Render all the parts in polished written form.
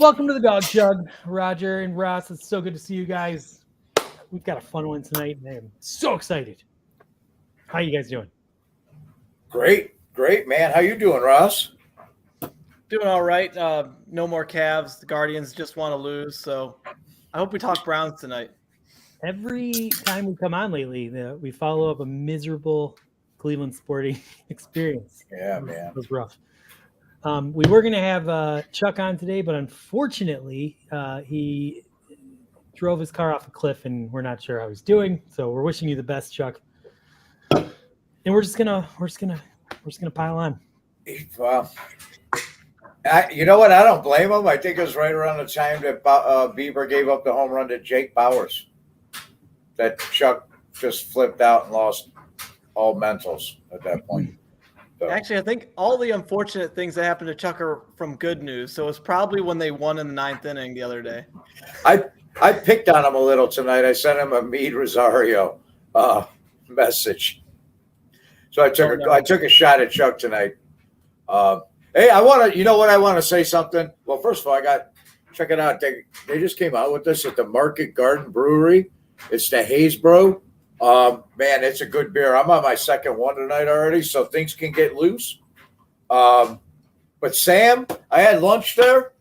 Welcome to the Dog Chug, Roger and Ross. It's so good to see you guys. We've got a fun one tonight, and I'm so excited. How you guys doing? Great, man. How you doing, Ross? Doing all right. No more Cavs. The Guardians just want to lose, so I hope we talk Browns tonight. Every time we come on lately, we follow up a miserable Cleveland sporting experience. Yeah, man. It was rough. We were going to have Chuck on today, but unfortunately, he drove his car off a cliff, and we're not sure how he's doing. So we're wishing you the best, Chuck. And we're just gonna pile on. Well, you know what? I don't blame him. I think it was right around the time that Bieber gave up the home run to Jake Bowers that Chuck just flipped out and lost all mentals at that point. So. Actually, I think all the unfortunate things that happened to Chuck are from good news. So it's probably when they won in the ninth inning the other day. I picked on him a little tonight. I sent him a Mead Rosario message. So I took a shot at Chuck tonight. Hey, I want to say something. Well, first of all, check it out. They just came out with this at the Market Garden Brewery. It's the Haysbro. Man, it's a good beer. I'm on my second one tonight already, so things can get loose. But Sam, I had lunch there.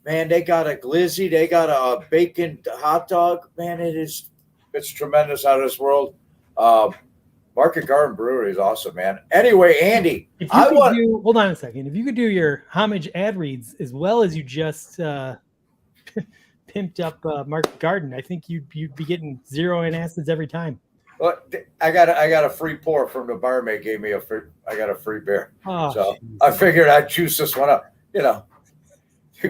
Man, they got a glizzy. They got a bacon hot dog. Man, it's tremendous out of this world. Market Garden Brewery is awesome, man. Anyway, Andy, hold on a second. If you could do your homage ad reads as well as you just pimped up Market Garden, I think you'd be getting zero antacids every time. Well, I got a free pour from the barmaid. Gave me I got a free beer, so geez. I figured I'd juice this one up.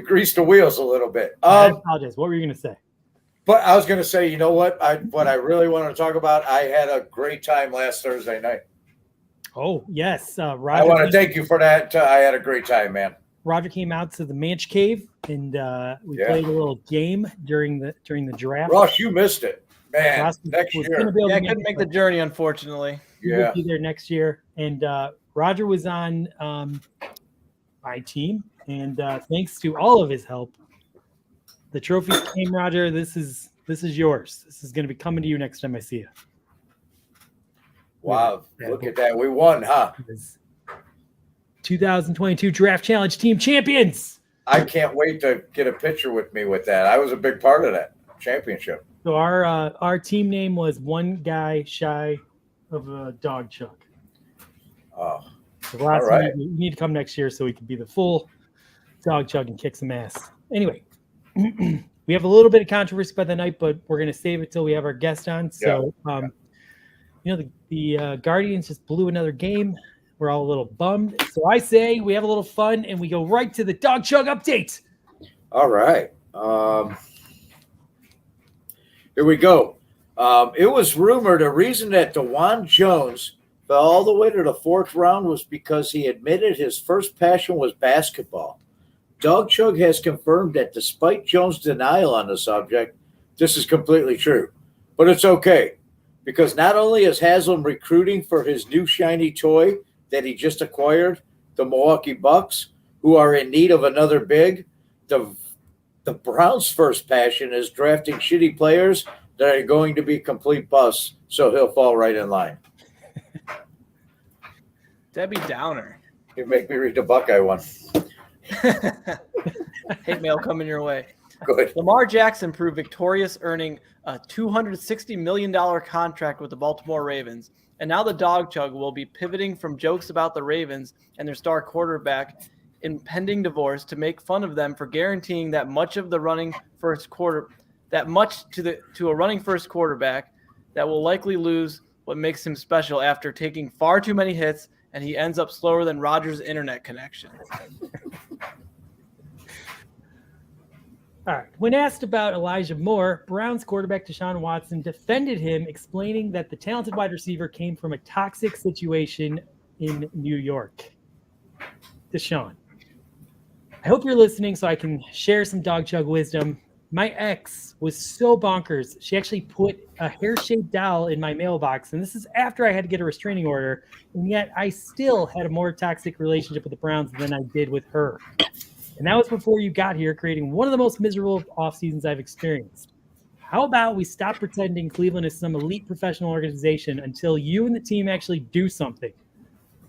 Grease the wheels a little bit. I apologize. What were you going to say? But I was going to say, you know what? What I really wanted to talk about, I had a great time last Thursday night. Oh, yes. Roger, I want to thank you for that. I had a great time, man. Roger came out to the Manch Cave, and we played a little game during the draft. Ross, you missed it. Man, next year. I couldn't make the journey, unfortunately. We'll be there next year. And Roger was on my team, and thanks to all of his help, the trophies came, Roger. This is yours. This is going to be coming to you next time I see you. Wow, look at that. We won, huh? 2022 Draft Challenge Team Champions. I can't wait to get a picture with me with that. I was a big part of that championship. So our team name was One Guy Shy of a Dog Chug. Oh, so all right. You need to come next year so we can be the full Dog Chug and kick some ass. Anyway. We have a little bit of controversy by the night, but we're going to save it till we have our guest on. So, the Guardians just blew another game. We're all a little bummed. So I say we have a little fun and we go right to the Dog Chug update. All right. Here we go. It was rumored a reason that DeJuan Jones fell all the way to the fourth round was because he admitted his first passion was basketball. Dog Chug has confirmed that despite Jones' denial on the subject, this is completely true. But it's okay, because not only is Haslam recruiting for his new shiny toy that he just acquired, the Milwaukee Bucks, who are in need of another big, the Browns' first passion is drafting shitty players that are going to be complete busts, so he'll fall right in line. Debbie Downer. You make me read the Buckeye one. Hate mail coming your way. Good. Lamar Jackson proved victorious, earning a $260 million contract with the Baltimore Ravens. And now the Dog Chug will be pivoting from jokes about the Ravens and their star quarterback in pending divorce to make fun of them for guaranteeing that much to a running first quarterback that will likely lose what makes him special after taking far too many hits, and he ends up slower than Rodgers' internet connection. All right. When asked about Elijah Moore, Browns quarterback Deshaun Watson defended him, explaining that the talented wide receiver came from a toxic situation in New York. Deshaun, I hope you're listening so I can share some Dog Chug wisdom. My ex was so bonkers. She actually put a hair-shaped doll in my mailbox, and this is after I had to get a restraining order, and yet I still had a more toxic relationship with the Browns than I did with her. And that was before you got here, creating one of the most miserable off seasons I've experienced. How about we stop pretending Cleveland is some elite professional organization until you and the team actually do something?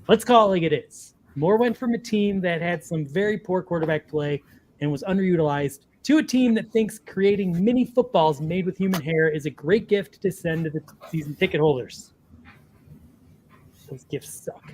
Let's call it like it is. Moore went from a team that had some very poor quarterback play and was underutilized to a team that thinks creating mini footballs made with human hair is a great gift to send to the season ticket holders. Those gifts suck.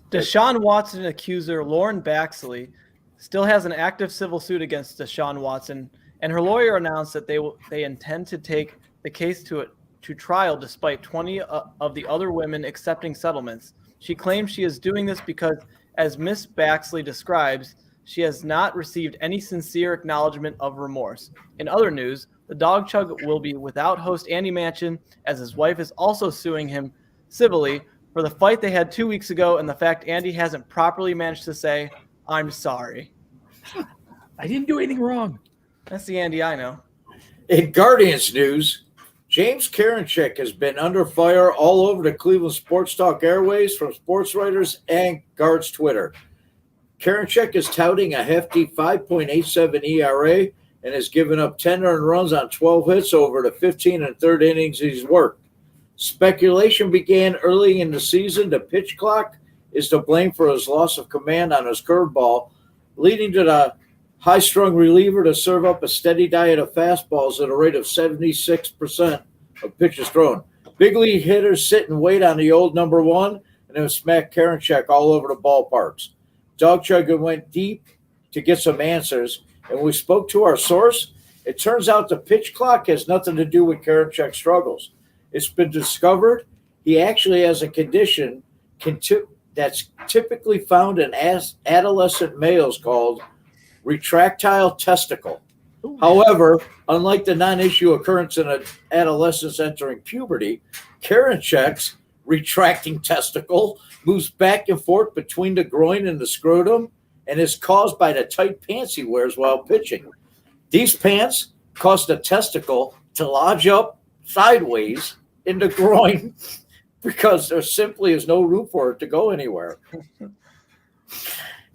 Deshaun Watson accuser Lauren Baxley still has an active civil suit against Deshaun Watson, and her lawyer announced that they intend to take the case to trial despite 20 of the other women accepting settlements. She claims she is doing this because, as Miss Baxley describes, she has not received any sincere acknowledgement of remorse. In other news, the Dog Chug will be without host Andy Manchin, as his wife is also suing him civilly for the fight they had 2 weeks ago and the fact Andy hasn't properly managed to say, "I'm sorry." I didn't do anything wrong. That's the Andy I know. In Guardians news, James Karinchak has been under fire all over the Cleveland Sports Talk airways from sports writers and Guards Twitter. Karinchak is touting a hefty 5.87 ERA and has given up 10 earned runs on 12 hits over the 15 and third innings he's worked. Speculation began early in the season. The pitch clock is to blame for his loss of command on his curveball, leading to the high-strung reliever to serve up a steady diet of fastballs at a rate of 76% of pitches thrown. Big league hitters sit and wait on the old number one and then smack Karinchak all over the ballparks. Dawg Chug went deep to get some answers, and we spoke to our source. It turns out the pitch clock has nothing to do with Karinchak's struggles. It's been discovered he actually has a condition that's typically found in adolescent males called retractile testicle. However, unlike the non-issue occurrence in adolescents entering puberty, Karinchak's retracting testicle moves back and forth between the groin and the scrotum and is caused by the tight pants he wears while pitching. These pants cause the testicle to lodge up sideways in the groin because there simply is no room for it to go anywhere.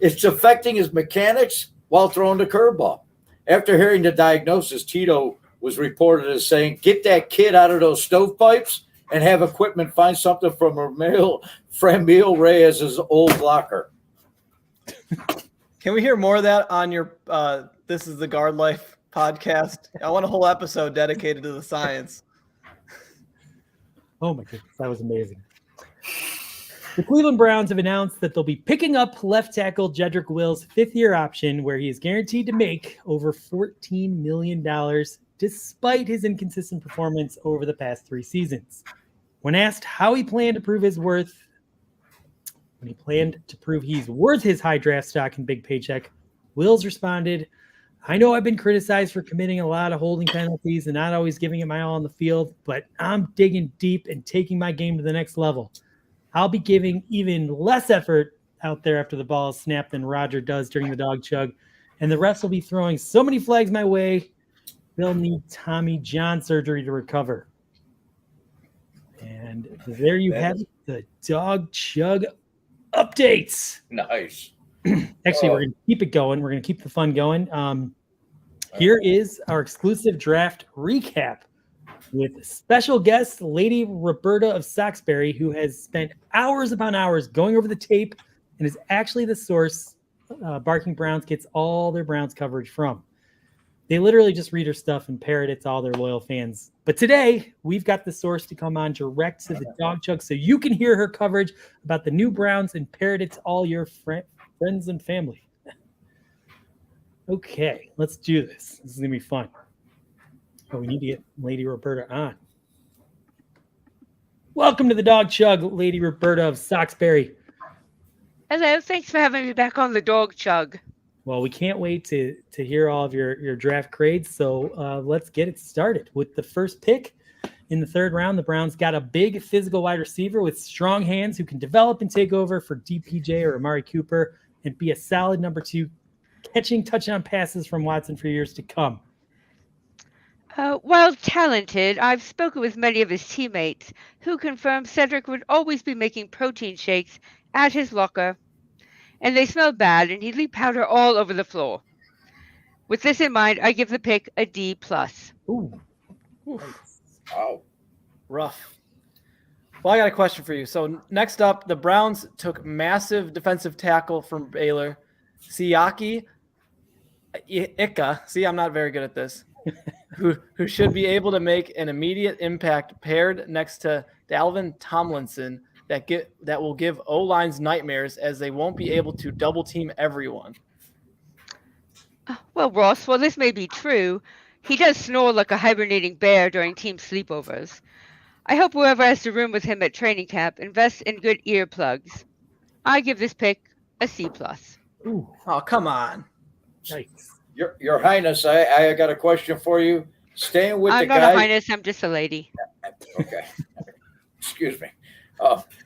It's affecting his mechanics while throwing the curveball. After hearing the diagnosis, Tito was reported as saying, "Get that kid out of those stovepipes and have equipment find something from Framil Reyes' old locker." Can we hear more of that on your This is the Guard Life podcast? I want a whole episode dedicated to the science. Oh my goodness, that was amazing. The Cleveland Browns have announced that they'll be picking up left tackle Jedrick Will's fifth-year option, where he is guaranteed to make over $14 million despite his inconsistent performance over the past 3 seasons. When asked how he planned to prove his worth, when he planned to prove he's worth his high draft stock and big paycheck, Wills responded, "I know I've been criticized for committing a lot of holding penalties and not always giving it my all on the field, but I'm digging deep and taking my game to the next level. I'll be giving even less effort out there after the ball is snapped than Roger does during the Dog Chug, and the refs will be throwing so many flags my way, they'll need Tommy John surgery to recover." And there you have it, the Dog Chug updates. Nice. Actually, we're going to keep it going. We're going to keep the fun going. Here is our exclusive draft recap with special guest Lady Roberta of Soxbury, who has spent hours upon hours going over the tape and is actually the source Barking Browns gets all their Browns coverage from. They literally just read her stuff and parrot it to all their loyal fans. But today, we've got the source to come on direct to the Dog Chug so you can hear her coverage about the new Browns and parrot it to all your friends and family. Okay, let's do this. This is going to be fun. Oh, we need to get Lady Roberta on. Welcome to the Dog Chug, Lady Roberta of Soxbury. Hello, thanks for having me back on the Dog Chug. Well, we can't wait to hear all of your draft grades, so let's get it started. With the first pick in the 3rd round, the Browns got a big physical wide receiver with strong hands who can develop and take over for DPJ or Amari Cooper and be a solid number 2, catching touchdown passes from Watson for years to come. While talented, I've spoken with many of his teammates who confirmed Cedric would always be making protein shakes at his locker. and they smell bad and he'd leave powder all over the floor. With this in mind, I give the pick a D+. Ooh. Wow. Rough. Well, I got a question for you. So next up, the Browns took massive defensive tackle from Baylor, Siaki Ika. See, I'm not very good at this. who should be able to make an immediate impact paired next to Dalvin Tomlinson that will give O-lines nightmares as they won't be able to double team everyone. Well, Ross, while this may be true, he does snore like a hibernating bear during team sleepovers. I hope whoever has to room with him at training camp invests in good earplugs. I give this pick a C+. Ooh. Oh, come on. Yikes. Your Highness, I got a question for you. Staying with I'm the not guys. a highness, I'm just a lady. Okay. Excuse me.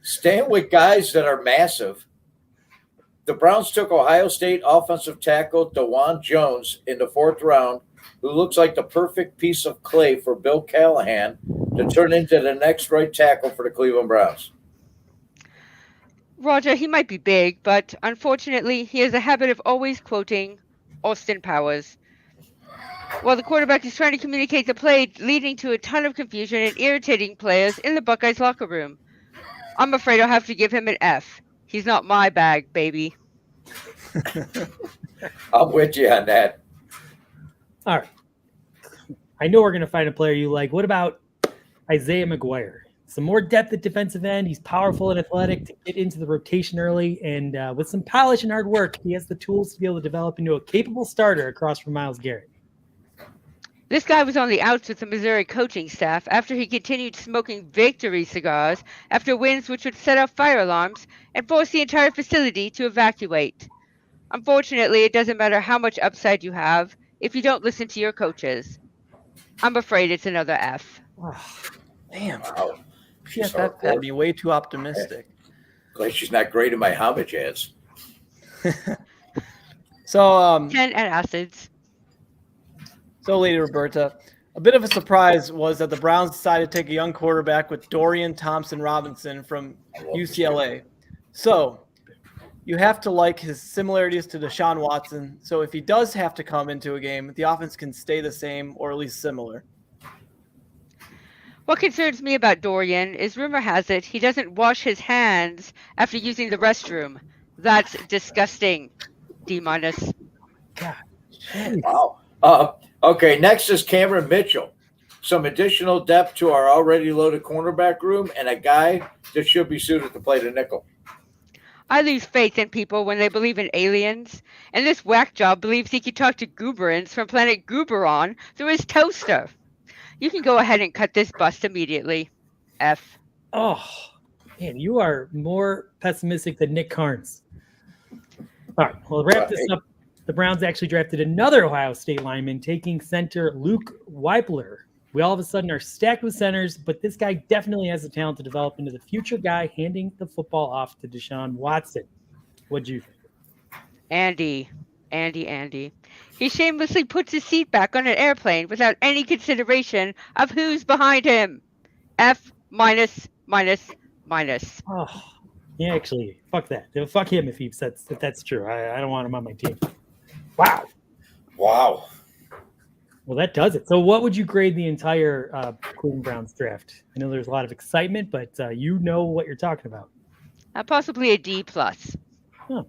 Staying with guys that are massive. The Browns took Ohio State offensive tackle DeJuan Jones in the 4th round, who looks like the perfect piece of clay for Bill Callahan to turn into the next right tackle for the Cleveland Browns. Roger, he might be big, but unfortunately, he has a habit of always quoting Austin Powers. While the quarterback is trying to communicate the play, leading to a ton of confusion and irritating players in the Buckeyes locker room. I'm afraid I'll have to give him an F. He's not my bag, baby. I'm with you on that. All right. I know we're going to find a player you like. What about Isaiah McGuire? Some more depth at defensive end. He's powerful and athletic to get into the rotation early. And with some polish and hard work, he has the tools to be able to develop into a capable starter across from Myles Garrett. This guy was on the outs with the Missouri coaching staff after he continued smoking victory cigars after wins which would set off fire alarms and force the entire facility to evacuate. Unfortunately, it doesn't matter how much upside you have if you don't listen to your coaches. I'm afraid it's another F. Oh, Damn. Wow. Yeah, that'd be way too optimistic. Glad she's not great in my homage ads. So, 10 antacids. So, Lady Roberta, a bit of a surprise was that the Browns decided to take a young quarterback with Dorian Thompson-Robinson from UCLA. So, you have to like his similarities to Deshaun Watson. So, if he does have to come into a game, the offense can stay the same or at least similar. What concerns me about Dorian is rumor has it he doesn't wash his hands after using the restroom. That's disgusting. D-. God. Wow. Okay, next is Cameron Mitchell. Some additional depth to our already loaded cornerback room and a guy that should be suited to play the nickel. I lose faith in people when they believe in aliens, and this whack job believes he can talk to Gooberans from planet Gooberon through his toaster. You can go ahead and cut this bust immediately. F. Oh, man, you are more pessimistic than Nick Carnes. All right, well, to wrap this up, the Browns actually drafted another Ohio State lineman, taking center Luke Weipler. We all of a sudden are stacked with centers, but this guy definitely has the talent to develop into the future guy handing the football off to Deshaun Watson. What'd you think? Andy. He shamelessly puts his seat back on an airplane without any consideration of who's behind him. F minus. Oh, yeah, actually, fuck that. Fuck him if he says that that's true. I don't want him on my team. Wow. Wow. Well, that does it. So what would you grade the entire Cleveland Browns draft? I know there's a lot of excitement, but you know what you're talking about. Possibly a D+. Huh.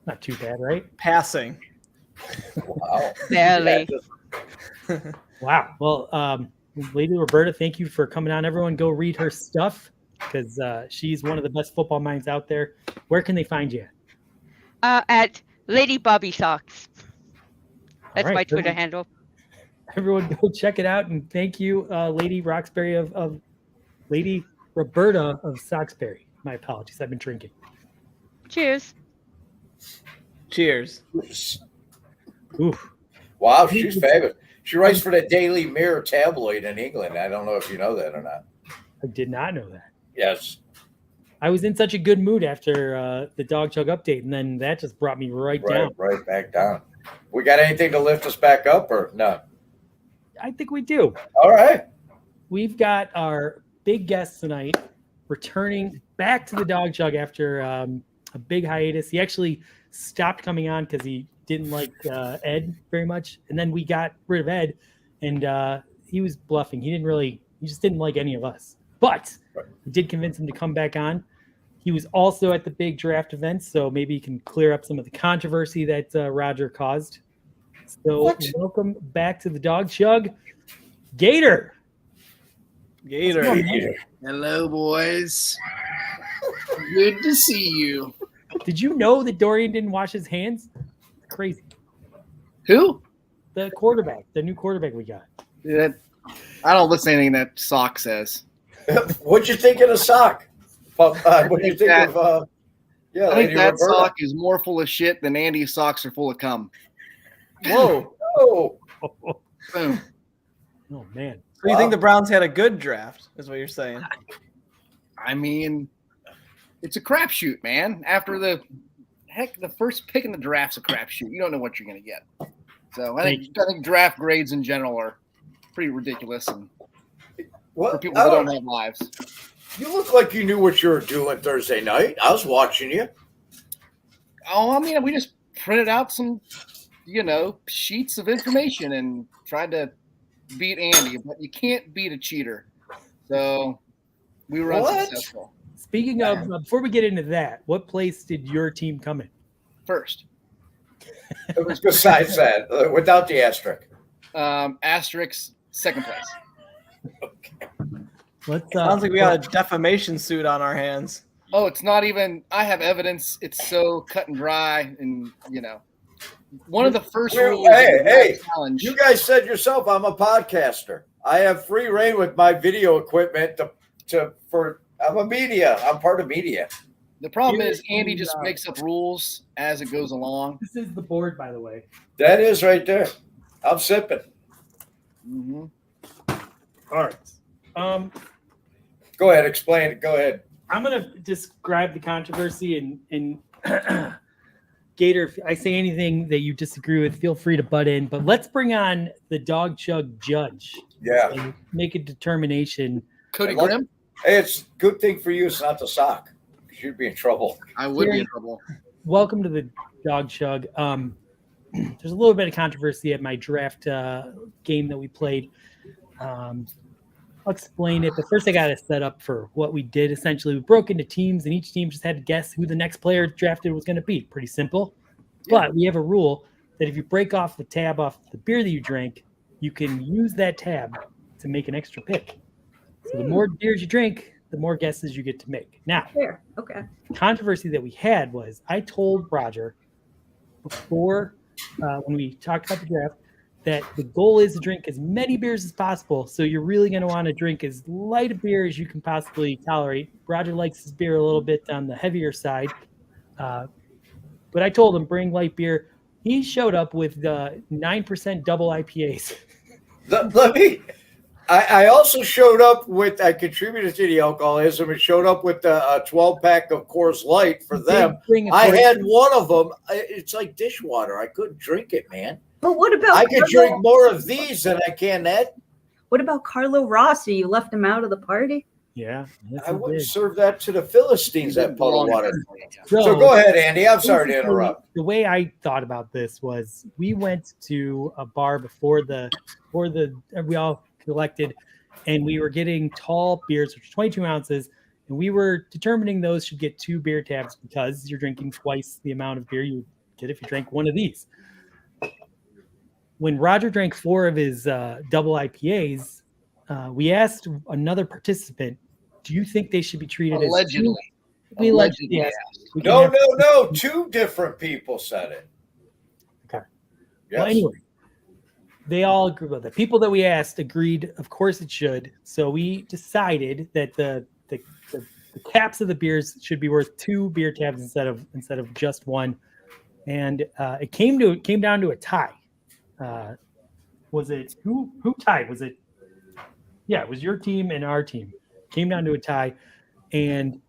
Not too bad, right? Passing. Wow. Barely. Wow. Well, Lady Roberta, thank you for coming on. Everyone go read her stuff because she's one of the best football minds out there. Where can they find you? At Lady Bobby Socks. That's right, my Twitter handle. Everyone go check it out. And thank you, Lady Roxbury of Lady Roberta of Soxbury. My apologies. I've been drinking. Cheers. Cheers. Oof. Wow, she's fabulous. She writes for the Daily Mirror tabloid in England. I don't know if you know that or not. I did not know that. Yes. I was in such a good mood after the Dog Chug update, and then that just brought me right down. Right back down. We got anything to lift us back up or no? I think we do. All right. We've got our big guest tonight returning back to the Dog Chug after a big hiatus. He actually stopped coming on because he didn't like Ed very much, and then we got rid of Ed, and he was bluffing. He just didn't like any of us. But we did convince him to come back on. He was also at the big draft event, so maybe he can clear up some of the controversy that Roger caused. So welcome back to the Dog Chug, Gator. Gator. Hello, boys. Good to see you. Did you know that Dorian didn't wash his hands? Crazy. Who? The quarterback, the new quarterback we got. Yeah, I don't listen to anything that Sock says. What'd you think of the sock? What'd you think of? I think Lady that Roberta? sock is more full of shit than Andy's socks are full of cum. Whoa. Oh, Boom. Oh man. So you think the Browns had a good draft, is what you're saying? I mean, it's a crapshoot, man. After the first pick in the draft's a crapshoot. You don't know what you're going to get. So I think draft grades in general are pretty ridiculous and for people that don't have lives. You look like you knew what you were doing Thursday night. I was watching you. Oh, I mean, we just printed out some, sheets of information and tried to beat Andy, but you can't beat a cheater. So we were unsuccessful. Speaking of, before we get into that, what place did your team come in? First. It was besides that, without the asterisk. Asterisk, second place. Let's, Sounds like we got a defamation suit on our hands. Oh, it's not even. I have evidence. It's so cut and dry, and one of the first rules. Hey! Challenge. You guys said yourself, I'm a podcaster. I have free reign with my video equipment. I'm a media. I'm part of media. The problem is Andy just makes up rules as it goes along. This is the board, by the way. That is right there. I'm sipping. Mm-hmm. All right. Go ahead. Explain it. Go ahead. I'm going to describe the controversy, and Gator, if I say anything that you disagree with, feel free to butt in. But let's bring on the Dog Chug judge. Yeah. And make a determination. Cody Grimm? Hey, it's a good thing for you. It's not the sock. You'd be in trouble. I would be in trouble. Welcome to the Dog Chug. There's a little bit of controversy at my draft game that we played. I'll explain it, but first I got to set up for what we did. Essentially, we broke into teams, and each team just had to guess who the next player drafted was going to be. Pretty simple. Yeah. But we have a rule that if you break off the tab off the beer that you drank, you can use that tab to make an extra pick. So the more beers you drink, the more guesses you get to make. Now, okay. The controversy that we had was I told Roger before when we talked about the draft that the goal is to drink as many beers as possible. So you're really going to want to drink as light a beer as you can possibly tolerate. Roger likes his beer a little bit on the heavier side. But I told him bring light beer. He showed up with 9% double IPAs. I also showed up with, I contributed to the alcoholism and showed up with a 12-pack of Coors Light for them. I had one of them. It's like dishwater. I couldn't drink it, man. But what about I could drink more of these than I can that. What about Carlo Rossi? You left him out of the party? Yeah. I wouldn't serve that to the Philistines, that puddle water. So go ahead, Andy. I'm sorry to interrupt. The way I thought about this was we went to a bar before we all collected, and we were getting tall beers, which are 22 ounces, and we were determining those should get 2 beer tabs because you're drinking twice the amount of beer you would get if you drank one of these. When Roger drank 4 of his double IPAs, we asked another participant, do you think they should be treated allegedly? We allegedly asked. No. 2 different people said it. Okay. Yes. Well, anyway, they all agreed with it. People that we asked agreed, of course it should. So we decided that the caps of the beers should be worth 2 beer tabs instead of just 1. And it came down to a tie. Was it who tied? Was it? Yeah, it was your team and our team. Came down to a tie, and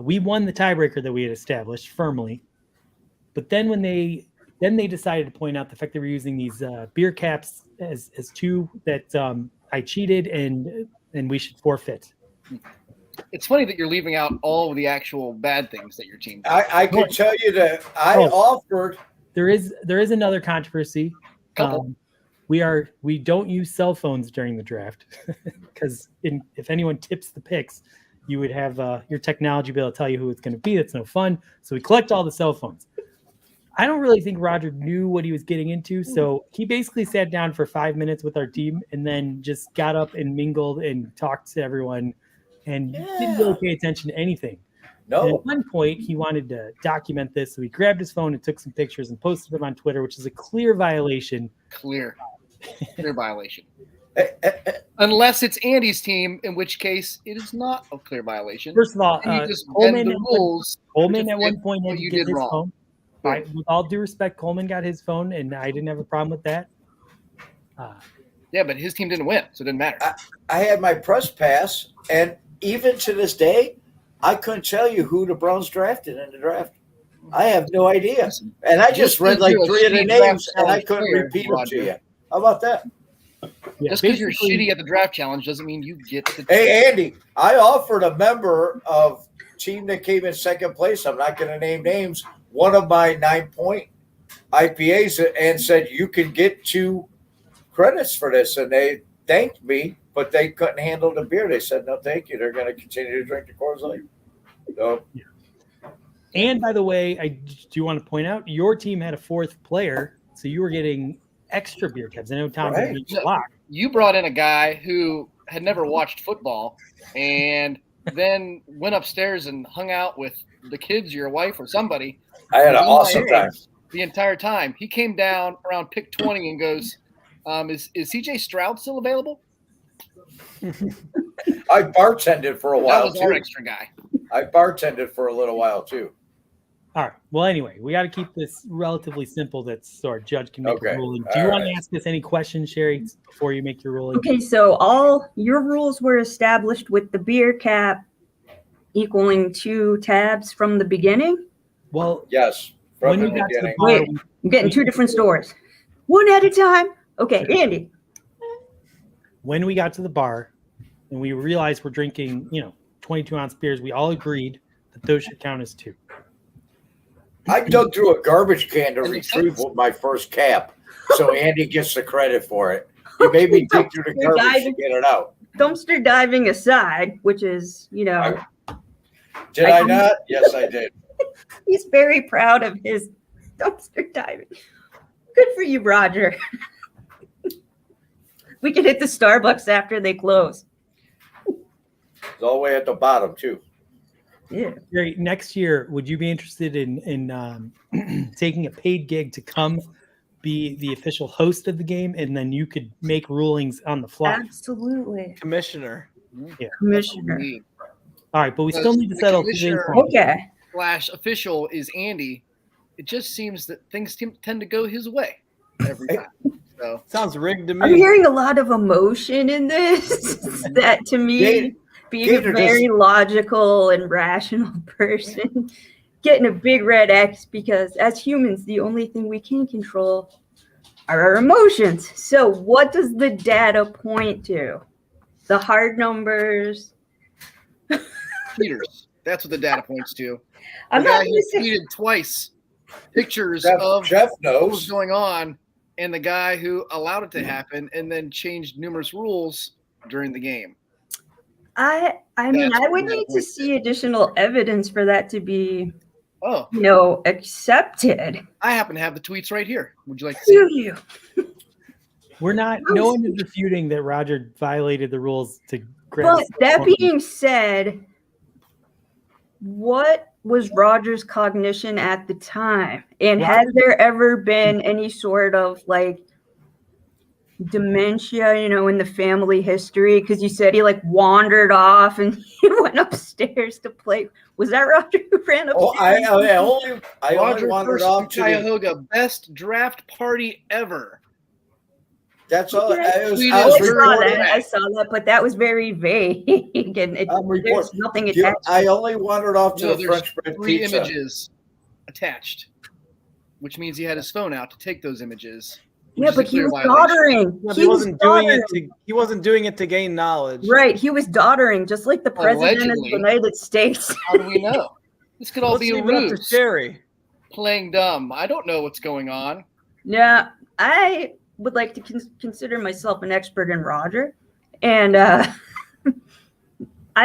we won the tiebreaker that we had established firmly. But then when they decided to point out the fact that we're using these beer caps as 2 that I cheated and we should forfeit. It's funny that you're leaving out all of the actual bad things that your team did. I can tell you that I offered. There is another controversy. Couple. We don't use cell phones during the draft because if anyone tips the picks, you would have your technology be able to tell you who it's going to be. That's no fun. So we collect all the cell phones. I don't really think Roger knew what he was getting into. So he basically sat down for 5 minutes with our team and then just got up and mingled and talked to everyone and didn't really pay attention to anything. And No, at one point, he wanted to document this. So he grabbed his phone and took some pictures and posted them on Twitter, which is a clear violation. Clear violation. Unless it's Andy's team, in which case it is not a clear violation. First of all, And you just bend Coleman the rules. at one point had what to you get did his wrong. phone. With all due respect, Coleman got his phone, and I didn't have a problem with that. Yeah, but his team didn't win, so it didn't matter. I had my press pass, and even to this day, I couldn't tell you who the Browns drafted in the draft. I have no idea. And I just read like 3 of the names, and I couldn't repeat them to you. How about that? Yeah, Just because you're basically- shitty at the draft challenge doesn't mean you get the Hey, Andy, I offered a member of team that came in second place, I'm not going to name names, one of my 9-point IPAs and said, you can get 2 credits for this. And they thanked me, but they couldn't handle the beer. They said, no, thank you. They're going to continue to drink the Coors Light. So, And by the way, I do want to point out your team had a 4th player, so you were getting extra beer tabs. I know Tom Right. did each block. You brought in a guy who had never watched football and then went upstairs and hung out with the kids, your wife, or somebody I had an awesome time. the entire time. He came down around pick 20 and goes, is CJ Stroud still available? I bartended for a That while, was our too. extra guy. I bartended for a little while, too. All right. Well, anyway, we got to keep this relatively simple so our judge can make Okay. a ruling. Do you All want to right. ask us any questions, Sherry, before you make your ruling? Okay, so all your rules were established with the beer cap equaling 2 tabs from the beginning. Well, Yes, when from the we got to the beginning. bar, Wait. I'm getting 2 different stores. One at a time. Okay, Andy. when we got to the bar and we realized we're drinking, 22-ounce beers, we all agreed that those should count as 2. I dug through a garbage can to retrieve my first cap, so Andy gets the credit for it. He made me dig through the garbage to get it out. Dumpster diving aside, which is, Did I not? Yes, I did. he's very proud of his dumpster diving. Good for you, Roger. We can hit the Starbucks after they close. It's all the way at the bottom, too. Yeah. Sherry, next year, would you be interested in taking a paid gig to come be the official host of the game, and then you could make rulings on the fly? Absolutely. Commissioner. Commissioner. All right, but we still need to The settle commissioner- today's point. Okay. / official is Andy. It just seems that things tend to go his way every time. So Sounds rigged to I'm me. hearing a lot of emotion in this. That to me, Gator- being Gator a very logical and rational person, getting a big red X because as humans, the only thing we can control are our emotions. So what does the data point to? The hard numbers. Peters. That's what the data points to. I'm The not guy going who to say tweeted twice pictures Jeff, of Jeff what was knows. going on, and the guy who allowed it to happen and then changed numerous rules during the game. I mean, That's I what would the data need to points see additional evidence for that to be, Oh, accepted. I happen to have the tweets right here. Would you like to see? Do you? We're not. No one is refuting that Roger violated the rules to grab. But that being said, what was Roger's cognition at the time? And has there ever been any sort of dementia, in the family history? Because you said he wandered off and he went upstairs to play. Was that Roger who ran upstairs? Oh, I only Roger wandered first off to the, Cuyahoga, best draft party ever. that's all. Okay. I was I saw reporting. that. I saw that, but that was very vague. And I'm there's reporting. nothing attached. I only wandered off to No, the there's French bread 3 pizza. images attached, which means he had his phone out to take those images. Yeah, is but a he clear was violation. doddering. Well, He he was wasn't doing it doddering. he wasn't doing it to gain knowledge. Right, he was doddering, just like the president of Allegedly. the United States. How do we know? This could all Let's be a leave it up to ruse. Sherry. Playing dumb. I don't know what's going on. Yeah, I would like to consider myself an expert in Roger, and I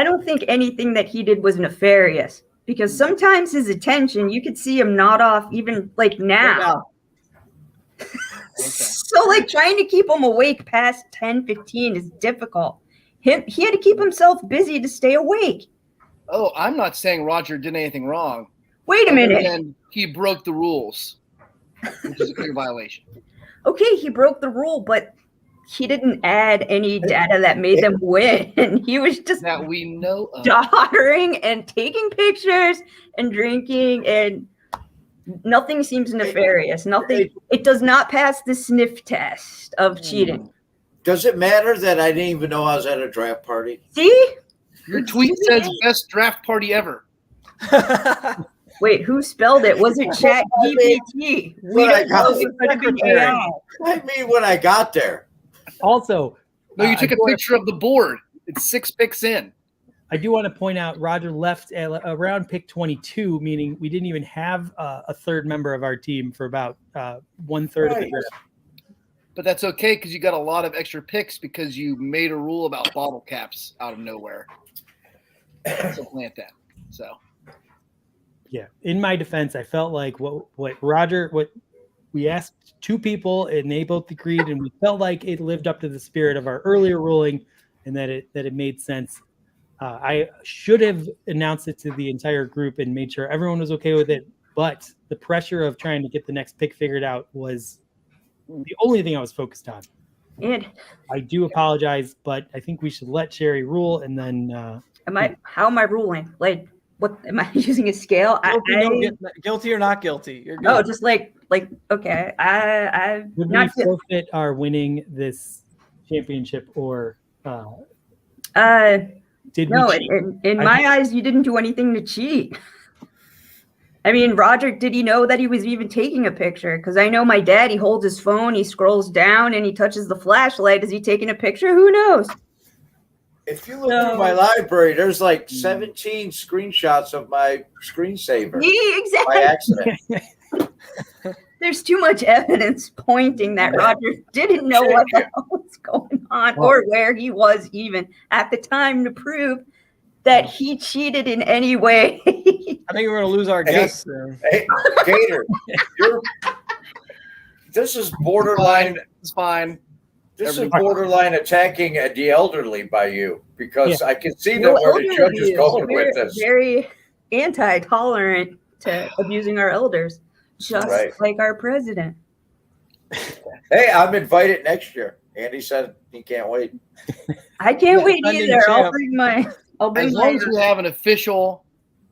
don't think anything that he did was nefarious, because sometimes his attention, you could see him nod off even like now. Okay. So like trying to keep him awake past 10:15 is difficult. He had to keep himself busy to stay awake. Oh, I'm not saying Roger did anything wrong. Wait a minute. And he broke the rules, which is a clear violation. Okay, he broke the rule, but he didn't add any data that made them win. He was just That we know of. doddering and taking pictures and drinking, and nothing seems nefarious. Nothing. It does not pass the sniff test of cheating. Does it matter that I didn't even know I was at a draft party? See? Your tweet says best draft party ever. Wait, who spelled it? Was it Chat GPT? We don't know. It could have been AI. I mean, when I got there. Also, No, you took a picture of the board. It's 6 picks in. I do want to point out Roger left at around pick 22, meaning we didn't even have a third member of our team for about 1/3 of the draft. But that's okay because you got a lot of extra picks because you made a rule about bottle caps out of nowhere. So plant that. So Yeah. In my defense, I felt like what we asked two people and they both agreed, and we felt like it lived up to the spirit of our earlier ruling and that it made sense. I should have announced it to the entire group and made sure everyone was okay with it, but the pressure of trying to get the next pick figured out was the only thing I was focused on. And I do apologize, but I think we should let Sherry rule, and then how am I ruling? Like, what am I using a scale? Guilty or not guilty? You're good. Oh, just like okay. I would we not forfeit our winning this championship, or did no. we cheat? In my eyes, you didn't do anything to cheat. I mean, Roger, did he know that he was even taking a picture? Because I know my dad, he holds his phone, he scrolls down, and he touches the flashlight. Is he taking a picture? Who knows? If you look through my library, there's like 17 screenshots of my screensaver Exactly. by accident. There's too much evidence pointing that Roger didn't know what the hell was going on or where he was even at the time to prove that he cheated in any way. I think we're going to lose our guests soon. Hey, Gator, this is borderline. it's fine. This is borderline attacking the elderly by you, because I can see that No, where the judge is going we're with this. very anti-tolerant to abusing our elders, just like our president. Hey, I'm invited next year. Andy said he can't wait. I can't wait defending either. I'll champ. bring my. As long as we have an official,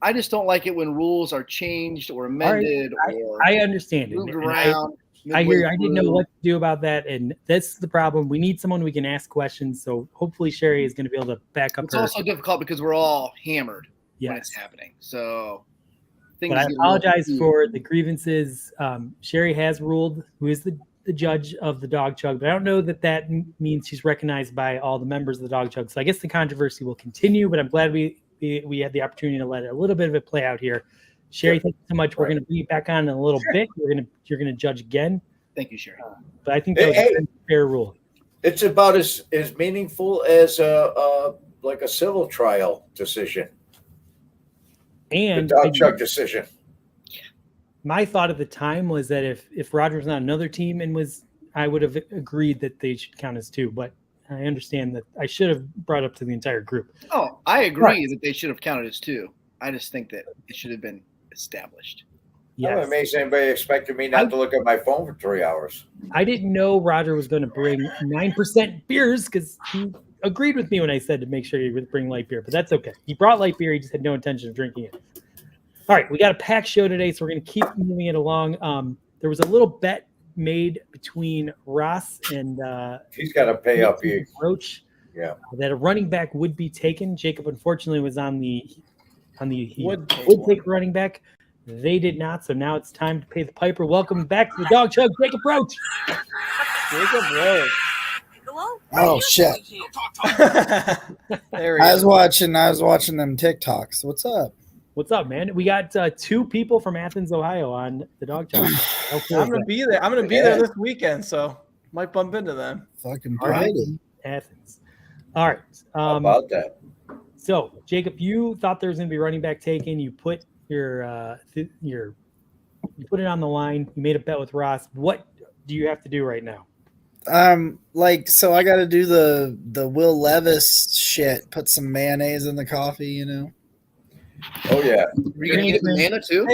I just don't like it when rules are changed or amended or I understand it. moved and around. I hear. I didn't know what to do about that, and that's the problem. We need someone we can ask questions. So hopefully Sherry is going to be able to back up. It's also difficult because we're all hammered when Yes. it's happening. So But I apologize for the grievances. Sherry has ruled, who is the judge of the Dog Chug, but I don't know that means she's recognized by all the members of the Dog Chug. So I guess the controversy will continue, but I'm glad we had the opportunity to let a little bit of it play out here. Sherry, thank you so much. We're going to be back on in a little bit. You're going to judge again. Thank you, Sherry. But I think that was a fair rule. It's about as meaningful as a civil trial decision. And the Dog Chug decision. My thought at the time was that if Roger was on another team and I would have agreed that they should count as two, but I understand that I should have brought up to the entire group. Oh, I agree that they should have counted as two. I just think that it should have been established. Yes. I'm amazed anybody expected me not to look at my phone for 3 hours. I didn't know Roger was going to bring 9% beers because he agreed with me when I said to make sure he would bring light beer, but that's okay. He brought light beer. He just had no intention of drinking it. All right, we got a packed show today, so we're going to keep moving it along. There was a little bet made between Ross and he's got to pay up here. Roach. Yeah, that a running back would be taken. Jacob unfortunately was on the he would take running back. They did not. So now it's time to pay the piper. Welcome back to the Dog Chug, Jacob Roach. Jacob Roach. Oh shit! There he I is. was watching them TikToks. What's up? What's up, man? We got 2 people from Athens, Ohio on the Dog Chug. How cool I'm is gonna that? be there. I'm gonna be there this weekend, so might bump into them. Fucking All right. party. Athens. All right. How about that? So, Jacob, you thought there was going to be running back taken. You put you put it on the line. You made a bet with Ross. What do you have to do right now? So I got to do the Will Levis shit. Put some mayonnaise in the coffee, you know. Oh yeah. Are you gonna get banana too?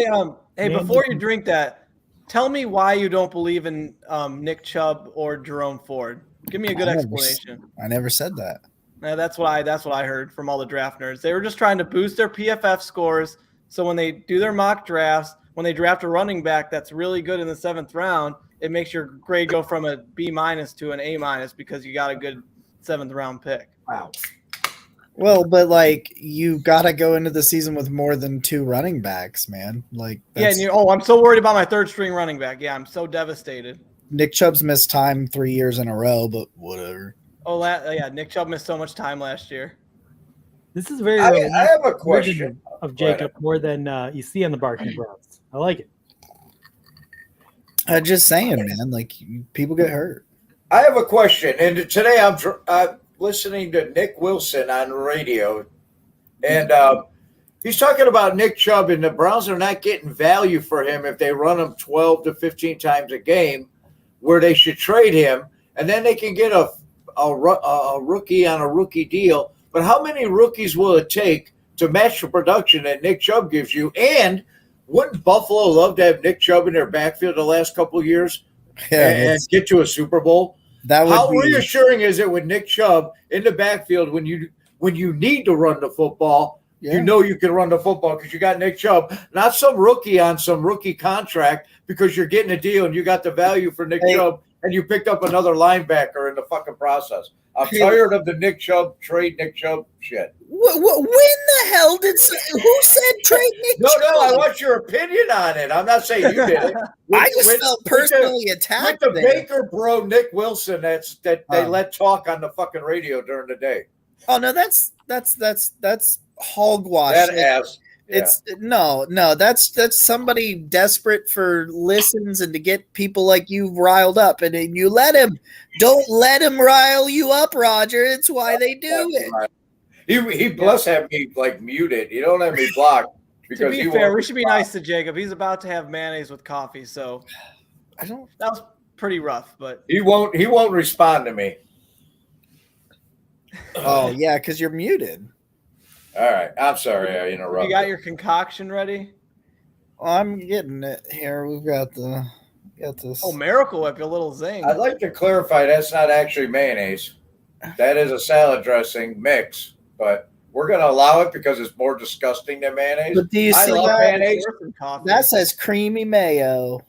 Hey, before you drink that, tell me why you don't believe in Nick Chubb or Jerome Ford. Give me a good explanation. I never said that. That's what I heard from all the draft nerds. They were just trying to boost their PFF scores, so when they do their mock drafts, when they draft a running back that's really good in the 7th round, it makes your grade go from a B- to an A- because you got a good 7th round pick. Wow. Well, but like you got to go into the season with more than 2 running backs, man. Like Yeah, and I'm so worried about my 3rd string running back. Yeah, I'm so devastated. Nick Chubb's missed time 3 years in a row, but whatever. Yeah, Nick Chubb missed so much time last year. This is very I have a question version of Jacob more than you see on the Barking Browns. I like it. I'm just saying, man. Like people get hurt. I have a question, and today I'm listening to Nick Wilson on the radio, and he's talking about Nick Chubb, and the Browns are not getting value for him if they run him 12 to 15 times a game, where they should trade him, and then they can get a rookie on a rookie deal. But how many rookies will it take to match the production that Nick Chubb gives you? And wouldn't Buffalo love to have Nick Chubb in their backfield the last couple of years and get to a Super Bowl? How reassuring is it with Nick Chubb in the backfield when you need to run the football? Yeah. You know you can run the football because you got Nick Chubb, not some rookie on some rookie contract because you're getting a deal and you got the value for Nick Chubb and you picked up another linebacker in the fucking process. I'm tired of the Nick Chubb shit. When the hell who said trade Nick Chubb? No, I want your opinion on it. I'm not saying you did it. I just felt personally attacked. With the Baker bro, Nick Wilson, they let talk on the fucking radio during the day. Oh no, that's hogwash. It's that's somebody desperate for listens and to get people like you riled up, and you don't let him rile you up, Roger. It's why they do it. He must have me like muted. You don't have me blocked because to be fair, we should be nice to Jacob. He's about to have mayonnaise with coffee, so that was pretty rough, but he won't respond to me. Oh yeah, because you're muted. All right, I'm sorry I interrupted. You got your concoction ready? I'm getting it here. We've got this. Oh, Miracle Whip, a little zing. I'd like to clarify that's not actually mayonnaise. That is a salad dressing mix, but we're going to allow it because it's more disgusting than mayonnaise. But do you see love mayonnaise. That says creamy mayo.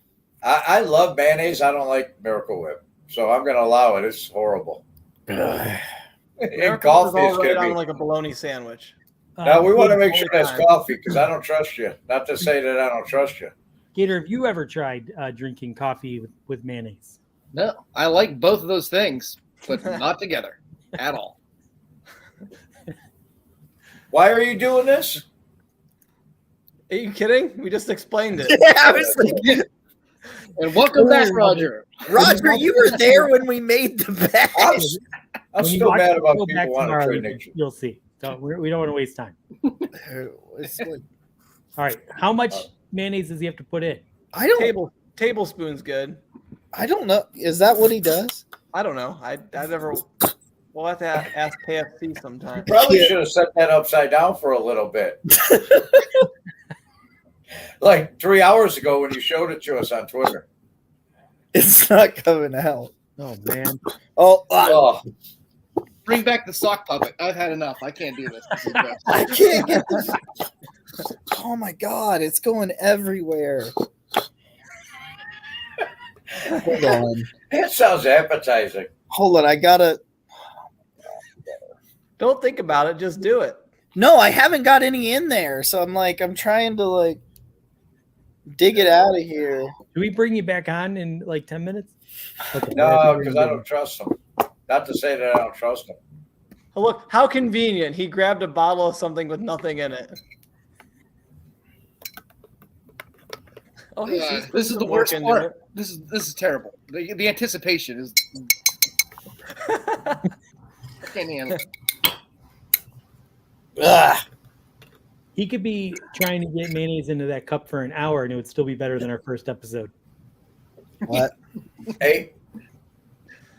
I love mayonnaise. I don't like Miracle Whip, so I'm going to allow it. It's horrible. Miracle Coffee is is all going right to be on like a bologna sandwich. Now, we want to make sure that's coffee because I don't trust you. Not to say that I don't trust you. Gator, have you ever tried drinking coffee with mayonnaise? No, I like both of those things, but not together at all. Why are you doing this? Are you kidding? We just explained it. Yeah, I was thinking. And welcome back, Roger. Roger, you were there when we made the bet. I'm still mad about people wanting to trade Nick. You'll see. So we don't want to waste time. All right. How much mayonnaise does he have to put in? I don't. Tablespoon's good. I don't know. Is that what he does? I don't know. I never. We'll have to ask KFC sometime. Probably should have set that upside down for a little bit. Like 3 hours ago when you showed it to us on Twitter. It's not coming out. Oh man. Oh. Bring back the sock puppet. I've had enough. I can't do this. I can't get this. Oh my god, it's going everywhere. Hold on. That sounds appetizing. Hold on, I gotta. Don't think about it. Just do it. No, I haven't got any in there, so I'm trying to Dig it out of here. Do we bring you back on in like 10 minutes? Okay. No, because I don't trust him. Not to say that I don't trust him. Oh, look, how convenient. He grabbed a bottle of something with nothing in it. Oh, this is the worst part. This is terrible. The anticipation is. I can't handle it. Ugh. He could be trying to get mayonnaise into that cup for an hour, and it would still be better than our first episode. What? Hey,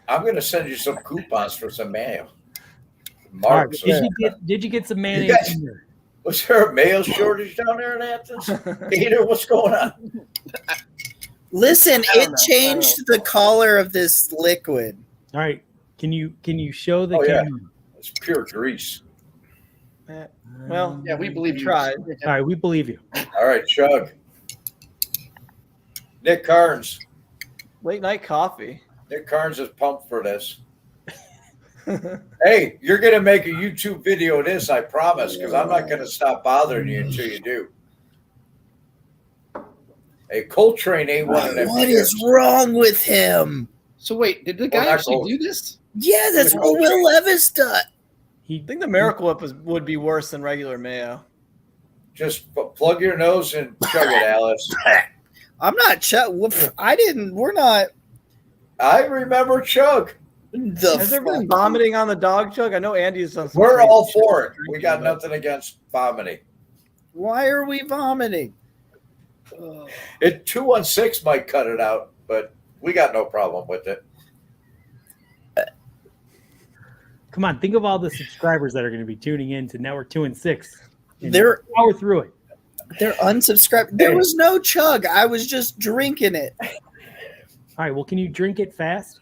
I'm going to send you some coupons for some mayo. All right, Mark's. did you get some mayonnaise in there? Was there a mayo shortage down there in Athens? Peter, what's going on? Listen, it changed the color of this liquid. All right, can you show the Yeah. camera? It's pure grease. Well, Yeah, we believe you. tried. All right, we believe you. All right, Chug. Nick Carnes. Late night coffee. Nick Carnes is pumped for this. Hey, you're going to make a YouTube video of this, I promise, because I'm not going to stop bothering you until you do. Hey, Coltrane ain't one of them. What is wrong with him? So wait, did the guy actually do this? Yeah, that's what Will Levis does. I think the Miracle Whip would be worse than regular mayo. Just plug your nose and chug it, Alice. I'm not Chug. I didn't. We're not. I remember Chug. Has there been vomiting on the dog Chug? I know Andy's done some. We're crazy all shit for it. drinking, We got but- nothing against vomiting. Why are we vomiting? 216 might cut it out, but we got no problem with it. Come on, think of all the subscribers that are going to be tuning in to Network 2 and 6. And They're power through it. They're unsubscribed. There was no Chug. I was just drinking it. All right, well, can you drink it fast?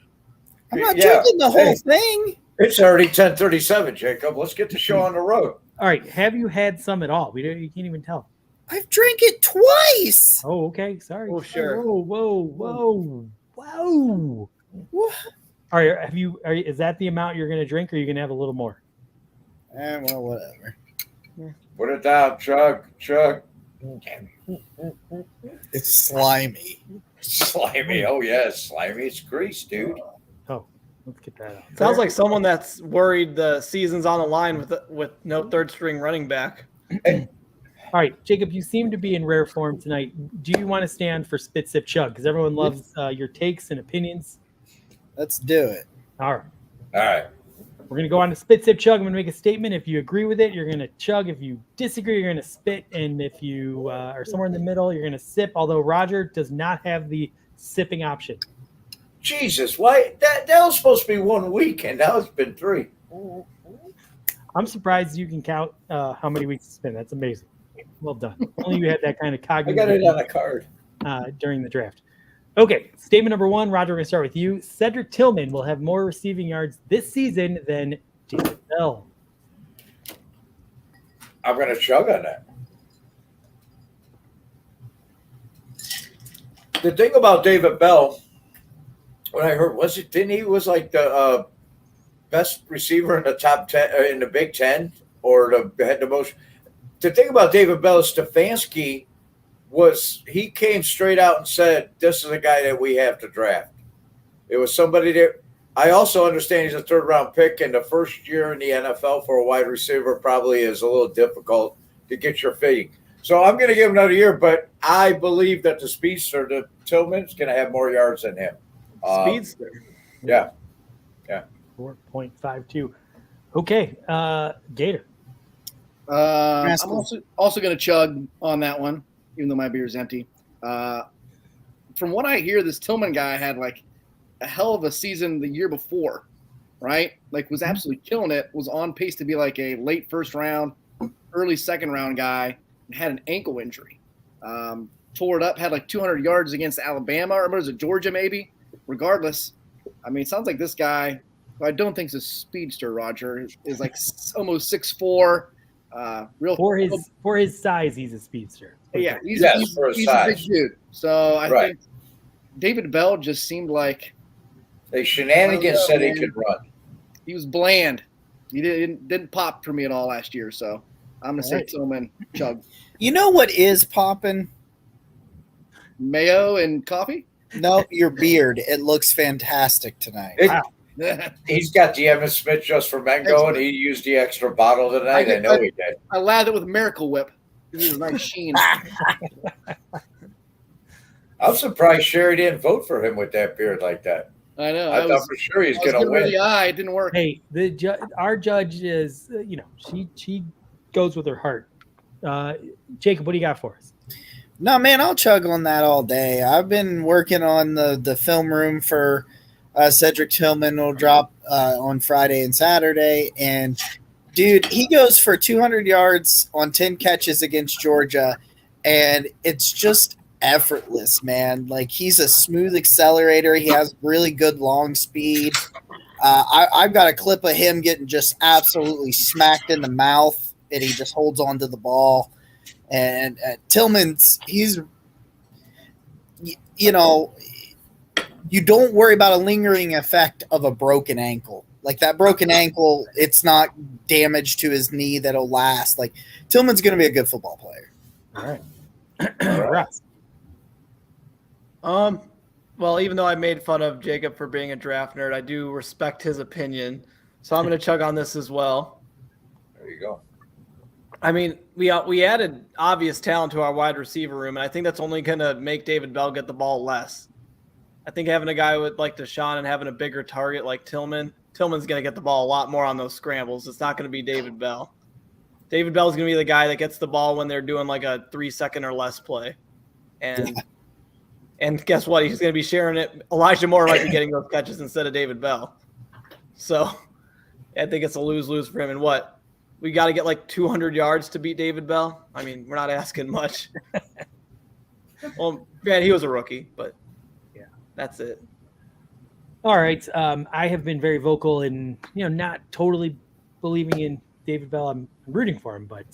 I'm not drinking the whole thing. It's already 10:37, Jacob. Let's get the show on the road. All right, have you had some at all? You can't even tell. I've drank it twice. Oh, okay. Sorry. Oh, sure. Whoa. All right, is that the amount you're going to drink, or are you going to have a little more? Well, whatever. Put it down, Chug. It's slimy. Slimy. Oh, yeah, slimy. It's grease, dude. Oh, let's get that out. Sounds like someone that's worried the season's on the line with no third string running back. All right, Jacob, you seem to be in rare form tonight. Do you want to stand for Spit Sip Chug? Because everyone loves your takes and opinions. Let's do it. All right. All right. We're going to go on to Spit Sip Chug. I'm going to make a statement. If you agree with it, you're going to chug. If you disagree, you're going to spit. And if you are somewhere in the middle, you're going to sip, although Roger does not have the sipping option. Jesus, why? That was supposed to be 1 week, and now it's been 3. I'm surprised you can count how many weeks it's been. That's amazing. Well done. Only you had that kind of I cognitive got it on a card. during the draft. Okay, statement number 1. Roger, we're going to start with you. Cedric Tillman will have more receiving yards this season than David Bell. I'm going to chug on that. The thing about David Bell, what I heard was he was like the best receiver in the top 10 in the Big Ten, or had the most. The thing about David Bell is Stefanski he came straight out and said, "This is a guy that we have to draft." It was somebody that I also understand he's a 3rd-round pick, and the first year in the NFL for a wide receiver probably is a little difficult to get your footing. So I'm going to give him another year, but I believe that the speedster, the Tillman, is going to have more yards than him. Speedster. Yeah. 4.52. Okay, Gator. I'm also going to chug on that one, even though my beer is empty. From what I hear, this Tillman guy had like a hell of a season the year before, right? Like was absolutely killing it, was on pace to be like a late 1st round, early 2nd round guy, and had an ankle injury. Tore it up, had like 200 yards against Alabama, or was it Georgia maybe? Regardless, I mean, it sounds like this guy, who I don't think is a speedster, Roger, is like almost 6'4". For his size, he's a speedster. Yeah, he's for his a size. big dude. So I think David Bell just seemed like They shenanigans said he could run. he was bland. He didn't pop for me at all last year. So I'm gonna say Tillman Chug. You know what is popping? Mayo and coffee? No, your beard. It looks fantastic tonight. He's got the Emmitt Smith just for Mango, and he used the extra bottle tonight. I know he did. I lathered it with Miracle Whip. This is a nice sheen. I'm surprised Sherry didn't vote for him with that beard like that. I know. I thought for sure he's going to win. The eye, it didn't work. Hey, our judge is, she goes with her heart. Jacob, what do you got for us? No, man, I'll chug on that all day. I've been working on the film room for Cedric Tillman. Will drop on Friday and Saturday. And, dude, he goes for 200 yards on 10 catches against Georgia, and it's just effortless, man. Like, he's a smooth accelerator. He has really good long speed. I've got a clip of him getting just absolutely smacked in the mouth, and he just holds on to the ball. And Tillman's, he's, you don't worry about a lingering effect of a broken ankle. Like, that broken ankle, it's not damage to his knee that'll last. Like, Tillman's going to be a good football player. All right. Russ. Well, even though I made fun of Jacob for being a draft nerd, I do respect his opinion. So I'm going to chug on this as well. There you go. I mean, we added obvious talent to our wide receiver room, and I think that's only going to make David Bell get the ball less. I think having a guy with like Deshaun and having a bigger target like Tillman's going to get the ball a lot more on those scrambles. It's not going to be David Bell. David Bell's going to be the guy that gets the ball when they're doing like a 3-second or less play. And guess what? He's going to be sharing it. Elijah Moore might be getting those catches instead of David Bell. So I think it's a lose-lose for him. And what? We got to get like 200 yards to beat David Bell. I mean, we're not asking much. Well, man, he was a rookie, but yeah, that's it. All right. I have been very vocal in, not totally believing in David Bell. I'm rooting for him, but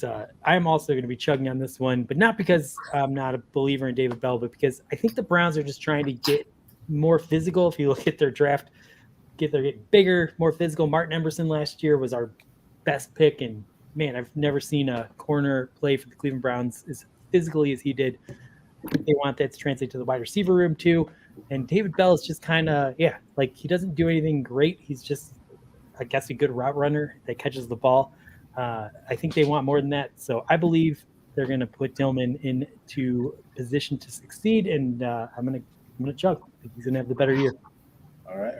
I am also going to be chugging on this one, but not because I'm not a believer in David Bell, but because I think the Browns are just trying to get more physical. If you look at their draft, they're getting bigger, more physical. Martin Emerson last year was our best pick, and man, I've never seen a corner play for the Cleveland Browns as physically as he did. They want that to translate to the wide receiver room too. And David Bell is just kind of, like he doesn't do anything great. He's just, I guess, a good route runner that catches the ball. I think they want more than that. So I believe they're going to put Tillman into position to succeed, and I'm gonna chug. I think he's going to have the better year. All right.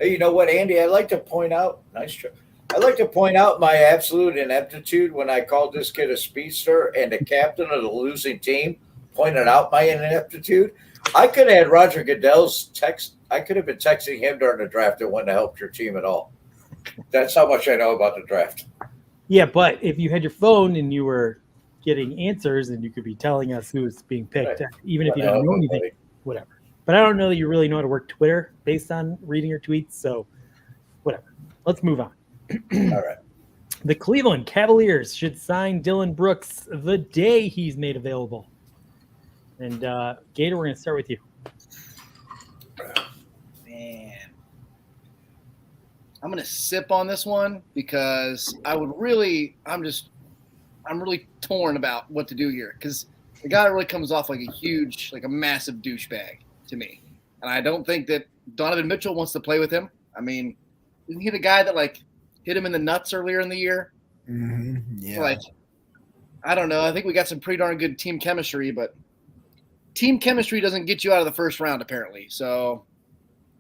Hey, you know what, Andy? I'd like to point out, I'd like to point out my absolute ineptitude when I called this kid a speedster, and the captain of the losing team pointed out my ineptitude. I could have had Roger Goodell's text. I could have been texting him during the draft. It wouldn't have helped your team at all. That's how much I know about the draft. Yeah, but if you had your phone and you were getting answers, and you could be telling us who was being picked, right, even if you don't know anything, whatever. But I don't know that you really know how to work Twitter based on reading your tweets. So whatever. Let's move on. All right. The Cleveland Cavaliers should sign Dylan Brooks the day he's made available. And Gator, we're going to start with you. Man, I'm going to sip on this one because I'm really torn about what to do here, because the guy really comes off like a massive douchebag to me. And I don't think that Donovan Mitchell wants to play with him. I mean, isn't he the guy that hit him in the nuts earlier in the year? Mm-hmm. Yeah. I don't know. I think we got some pretty darn good team chemistry, but team chemistry doesn't get you out of the first round, apparently. So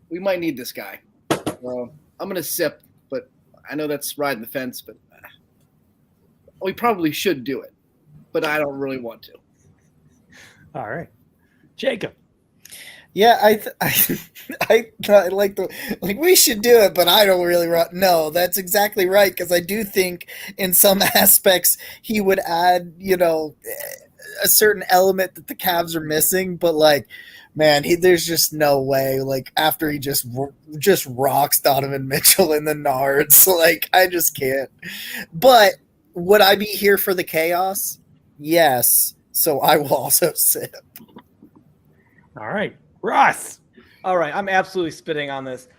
we might need this guy. So I'm going to sip, but I know that's riding the fence, but we probably should do it, but I don't really want to. All right. Jacob. Yeah, I we should do it, but I don't really no, that's exactly right, because I do think in some aspects he would add, a certain element that the Cavs are missing, but man, there's just no way. After he just rocks Donovan Mitchell in the nards, I just can't. But would I be here for the chaos? Yes. So I will also sip. All right. Ross. All right. I'm absolutely spitting on this.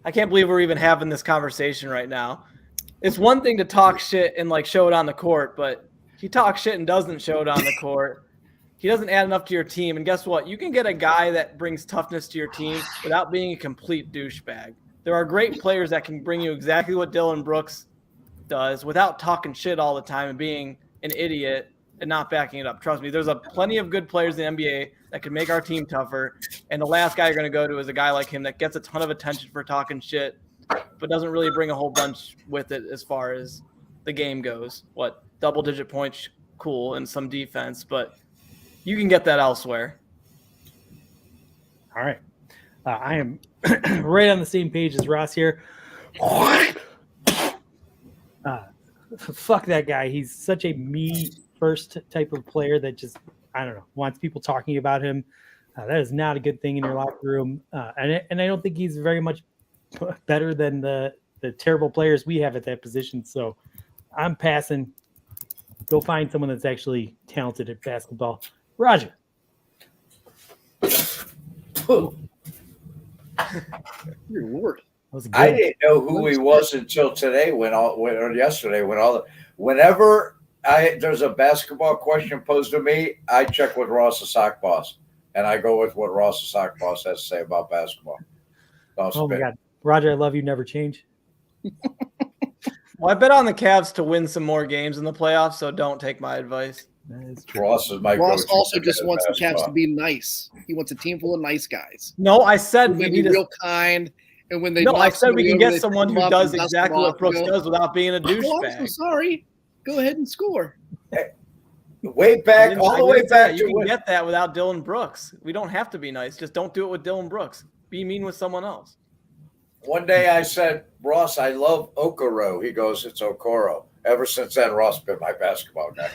I can't believe we're even having this conversation right now. It's one thing to talk shit and show it on the court, but he talks shit and doesn't show it on the court. he doesn't add enough to your team. And guess what? You can get a guy that brings toughness to your team without being a complete douchebag. There are great players that can bring you exactly what Dylan Brooks does without talking shit all the time and being an idiot and not backing it up. Trust me, there's plenty of good players in the NBA that can make our team tougher. And the last guy you're going to go to is a guy like him that gets a ton of attention for talking shit, but doesn't really bring a whole bunch with it as far as the game goes. What, double-digit points, cool, and some defense, but you can get that elsewhere. All right. I am right on the same page as Ross here. Fuck that guy. He's such a me-first type of player that just, I don't know, wants people talking about him. That is not a good thing in your locker room. And I don't think he's very much better than the terrible players we have at that position. So I'm passing. Go find someone that's actually talented at basketball. Roger. Your Lord. I didn't know who he was until today or yesterday whenever there's a basketball question posed to me, I check with Ross the sock boss and I go with what Ross the sock boss has to say about basketball. Oh my God. Roger, I love you. Never change. Well, I bet on the Cavs to win some more games in the playoffs, so don't take my advice. Ross is my Ross go-to also just wants the basketball. Cavs to be nice. He wants a team full of nice guys. No, I said They we be need real kind, and when they No, I knock said we somebody can over, get they someone pick who them up does and dust exactly them what off Brooks and go, does without being a "Oh, I'm so douchebag. sorry. Go ahead and score." Way back, all the way back You to can when get that without Dylan Brooks. We don't have to be nice. Just don't do it with Dylan Brooks. Be mean with someone else. one day I said, Ross, I love Okoro. He goes, it's Okoro. Ever since then, Ross been my basketball guy.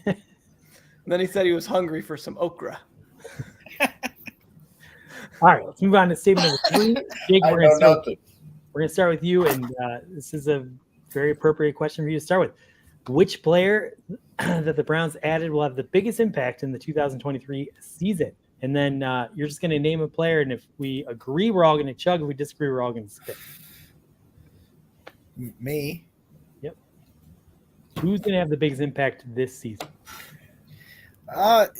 And then he said he was hungry for some okra. All right, let's move on to statement number 3. Jake, I we're know going nothing. to start with you, and this is a very appropriate question for you to start with. Which player that the Browns added will have the biggest impact in the 2023 season? And then you're just going to name a player, and if we agree, we're all going to chug. If we disagree, we're all going to spit. Me. Yep. Who's going to have the biggest impact this season?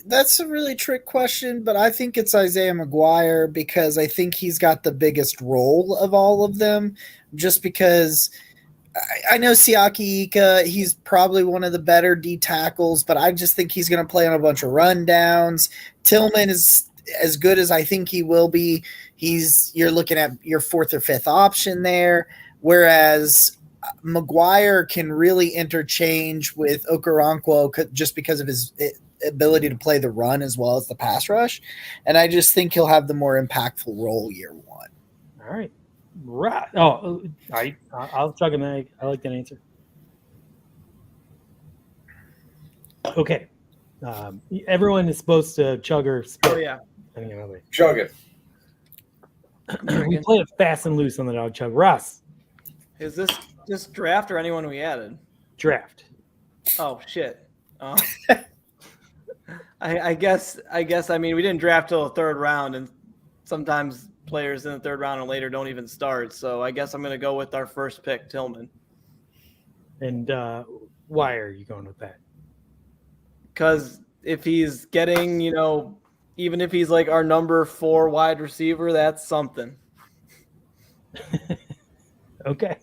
That's a really trick question, but I think it's Isaiah McGuire because I think he's got the biggest role of all of them. Just because I know Siaki Ika, he's probably one of the better D tackles, but I just think he's going to play on a bunch of rundowns. Tillman is as good as I think he will be. You're looking at your 4th or 5th option there, whereas McGuire can really interchange with Okoronkwo just because of his ability to play the run as well as the pass rush. And I just think he'll have the more impactful role year 1. All right. Right. Oh, all right. I'll chug him. I like that answer. Okay. Everyone is supposed to chug or spit. Oh, yeah. Chug it. We play it fast and loose on the Dog Chug. Ross, Is this just draft or anyone we added? draft. Oh, shit. I guess, I mean, we didn't draft till the 3rd round, and sometimes players in the 3rd round and later don't even start. So I guess I'm going to go with our first pick, Tillman. And why are you going with that? Because if he's getting, even if he's like our number 4 wide receiver, that's something. Okay.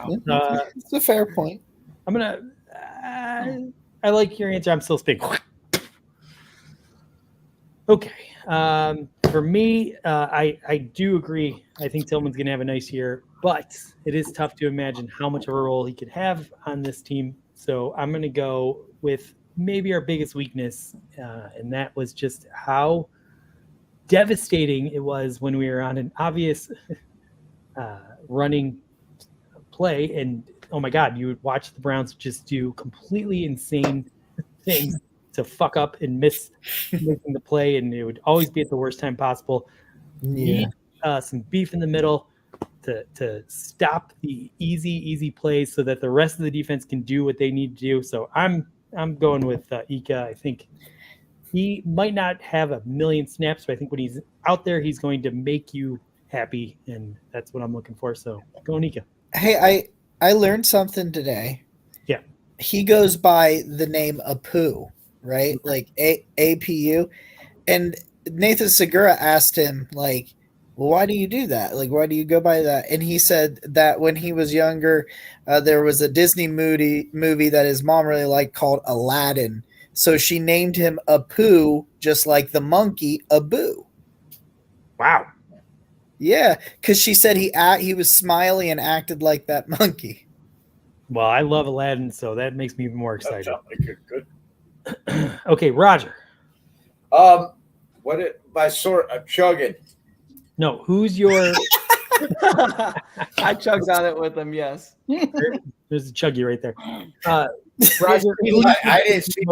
It's a fair point. I'm going to I like your answer. I'm still speaking. Okay. For me, I do agree. I think Tillman's going to have a nice year, but it is tough to imagine how much of a role he could have on this team. So I'm going to go with maybe our biggest weakness, and that was just how devastating it was when we were on an obvious running play. And, oh, my God, you would watch the Browns just do completely insane things to fuck up and miss making the play, and it would always be at the worst time possible. Need some beef in the middle to stop the easy plays so that the rest of the defense can do what they need to do. So I'm going with Ika. I think he might not have a million snaps, but I think when he's out there, he's going to make you happy, and that's what I'm looking for. So going Ika. Hey, I learned something today. Yeah. He goes by the name Apu. right? Like APU. And Nathan Segura asked him, like, well, why do you do that? Like, why do you go by that? And he said that when he was younger, there was a Disney movie that his mom really liked called Aladdin. So she named him Apu, just like the monkey Abu. Wow. Yeah, because she said he was smiley and acted like that monkey. Well, I love Aladdin, so that makes me even more excited. Good. Okay, Roger. By sort of chugging. No, who's your? I chugged on it with him. Yes. There's a Chuggy right there. Roger, I didn't see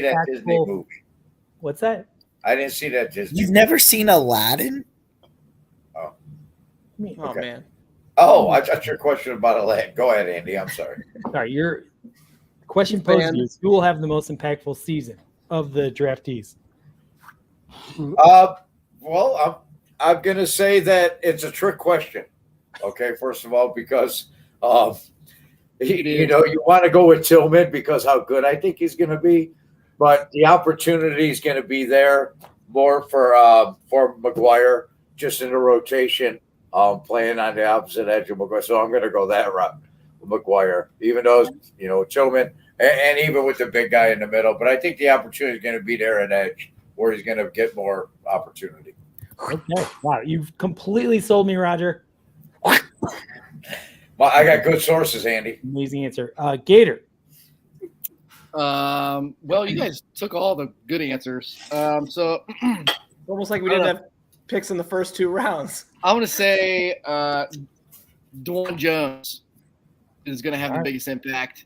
that Disney movie. What's that? I didn't see that Disney. You've never seen Aladdin? Oh Okay. man. Oh, I got your question about Aladdin. Go ahead, Andy. I'm sorry. Sorry, your question posed to you is who will have the most impactful season of the draftees? Well, I'm going to say that it's a trick question. Okay, first of all, because you want to go with Tillman because how good I think he's going to be, but the opportunity is going to be there more for McGuire just in the rotation, playing on the opposite edge of McGuire. So I'm going to go that route with McGuire, even though Tillman and even with the big guy in the middle. But I think the opportunity is going to be there at edge where he's going to get more opportunity. Okay. Wow, you've completely sold me, Roger. I got good sources, Andy. Amazing answer. Gator. Well, you guys took all the good answers. So Almost like we didn't have picks in the first 2 rounds. I'm going to say Dawg Jones is going to have the biggest impact.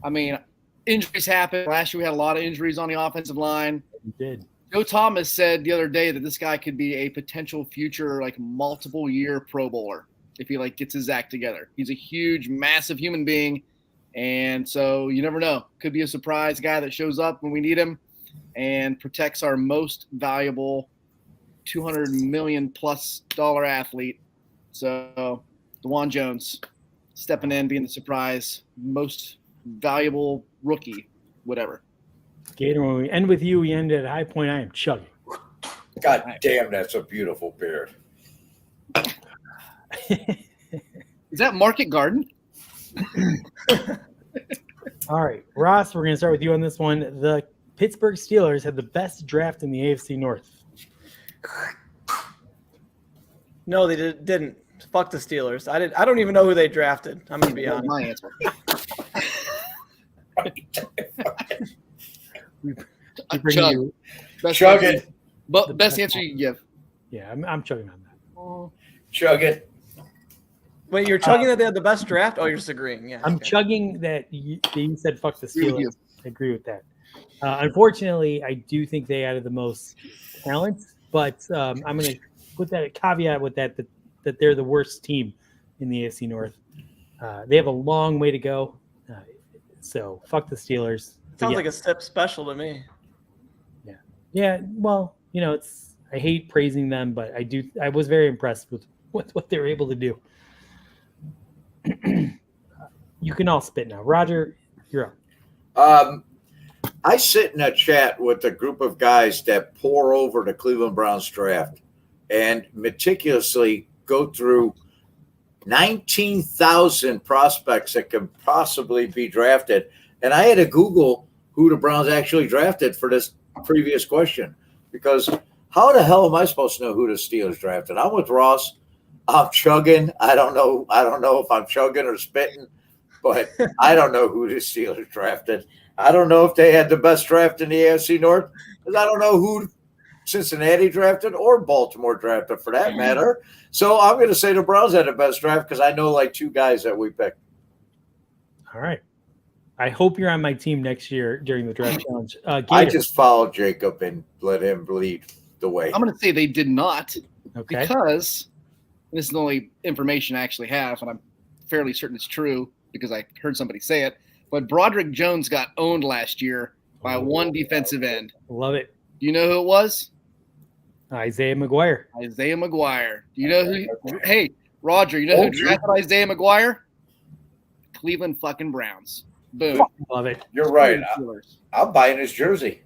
I mean, injuries happen. Last year we had a lot of injuries on the offensive line. We did. Joe Thomas said the other day that this guy could be a potential future, like, multiple-year Pro Bowler if he, like, gets his act together. He's a huge, massive human being, and so you never know. Could be a surprise guy that shows up when we need him and protects our most valuable $200 million+ athlete. So Dawg Jones stepping in, being the surprise, most valuable rookie, whatever. Gator, when we end with you, we end at a high point. I am chugging. God damn, that's a beautiful beard. Is that Market Garden? All right, Ross, we're going to start with you on this one. The Pittsburgh Steelers had the best draft in the AFC North. No, they didn't. Fuck the Steelers. I don't even know who they drafted. I'm going to be honest. My answer. Chug. Chug it. But best answer you can give. Yeah, I'm chugging on that. Chug it. Wait, you're chugging that they had the best draft? Oh, you're just agreeing. Yeah. I'm chugging that you said fuck the Steelers. I agree with that. Unfortunately, I do think they added the most talent, but I'm going to put that caveat with that they're the worst team in the AFC North. They have a long way to go. So fuck the Steelers. Sounds like a step special to me. Yeah. Well, I hate praising them, but I was very impressed with what they were able to do. You can all spit now. Roger, you're up. I sit in a chat with a group of guys that pore over the Cleveland Browns draft and meticulously go through 19,000 prospects that could possibly be drafted. And I had to Google who the Browns actually drafted for this previous question, because how the hell am I supposed to know who the Steelers drafted? I'm with Ross. I'm chugging. I don't know if I'm chugging or spitting, but I don't know who the Steelers drafted. I don't know if they had the best draft in the AFC North, because I don't know who Cincinnati drafted or Baltimore drafted for that matter. So I'm going to say the Browns had the best draft because I know like 2 guys that we picked. All right. I hope you're on my team next year during the draft challenge. I just followed Jacob and let him lead the way. I'm going to say they did not, Okay. because this is the only information I actually have, and I'm fairly certain it's true because I heard somebody say it. But Broderick Jones got owned last year by one defensive end. Love it. Do you know who it was? Isaiah McGuire. Isaiah McGuire. Do you know who? Hey, Roger, you know who drafted Isaiah McGuire? Cleveland fucking Browns. Boom. Love it. You're right. Steelers. I'm buying his jersey.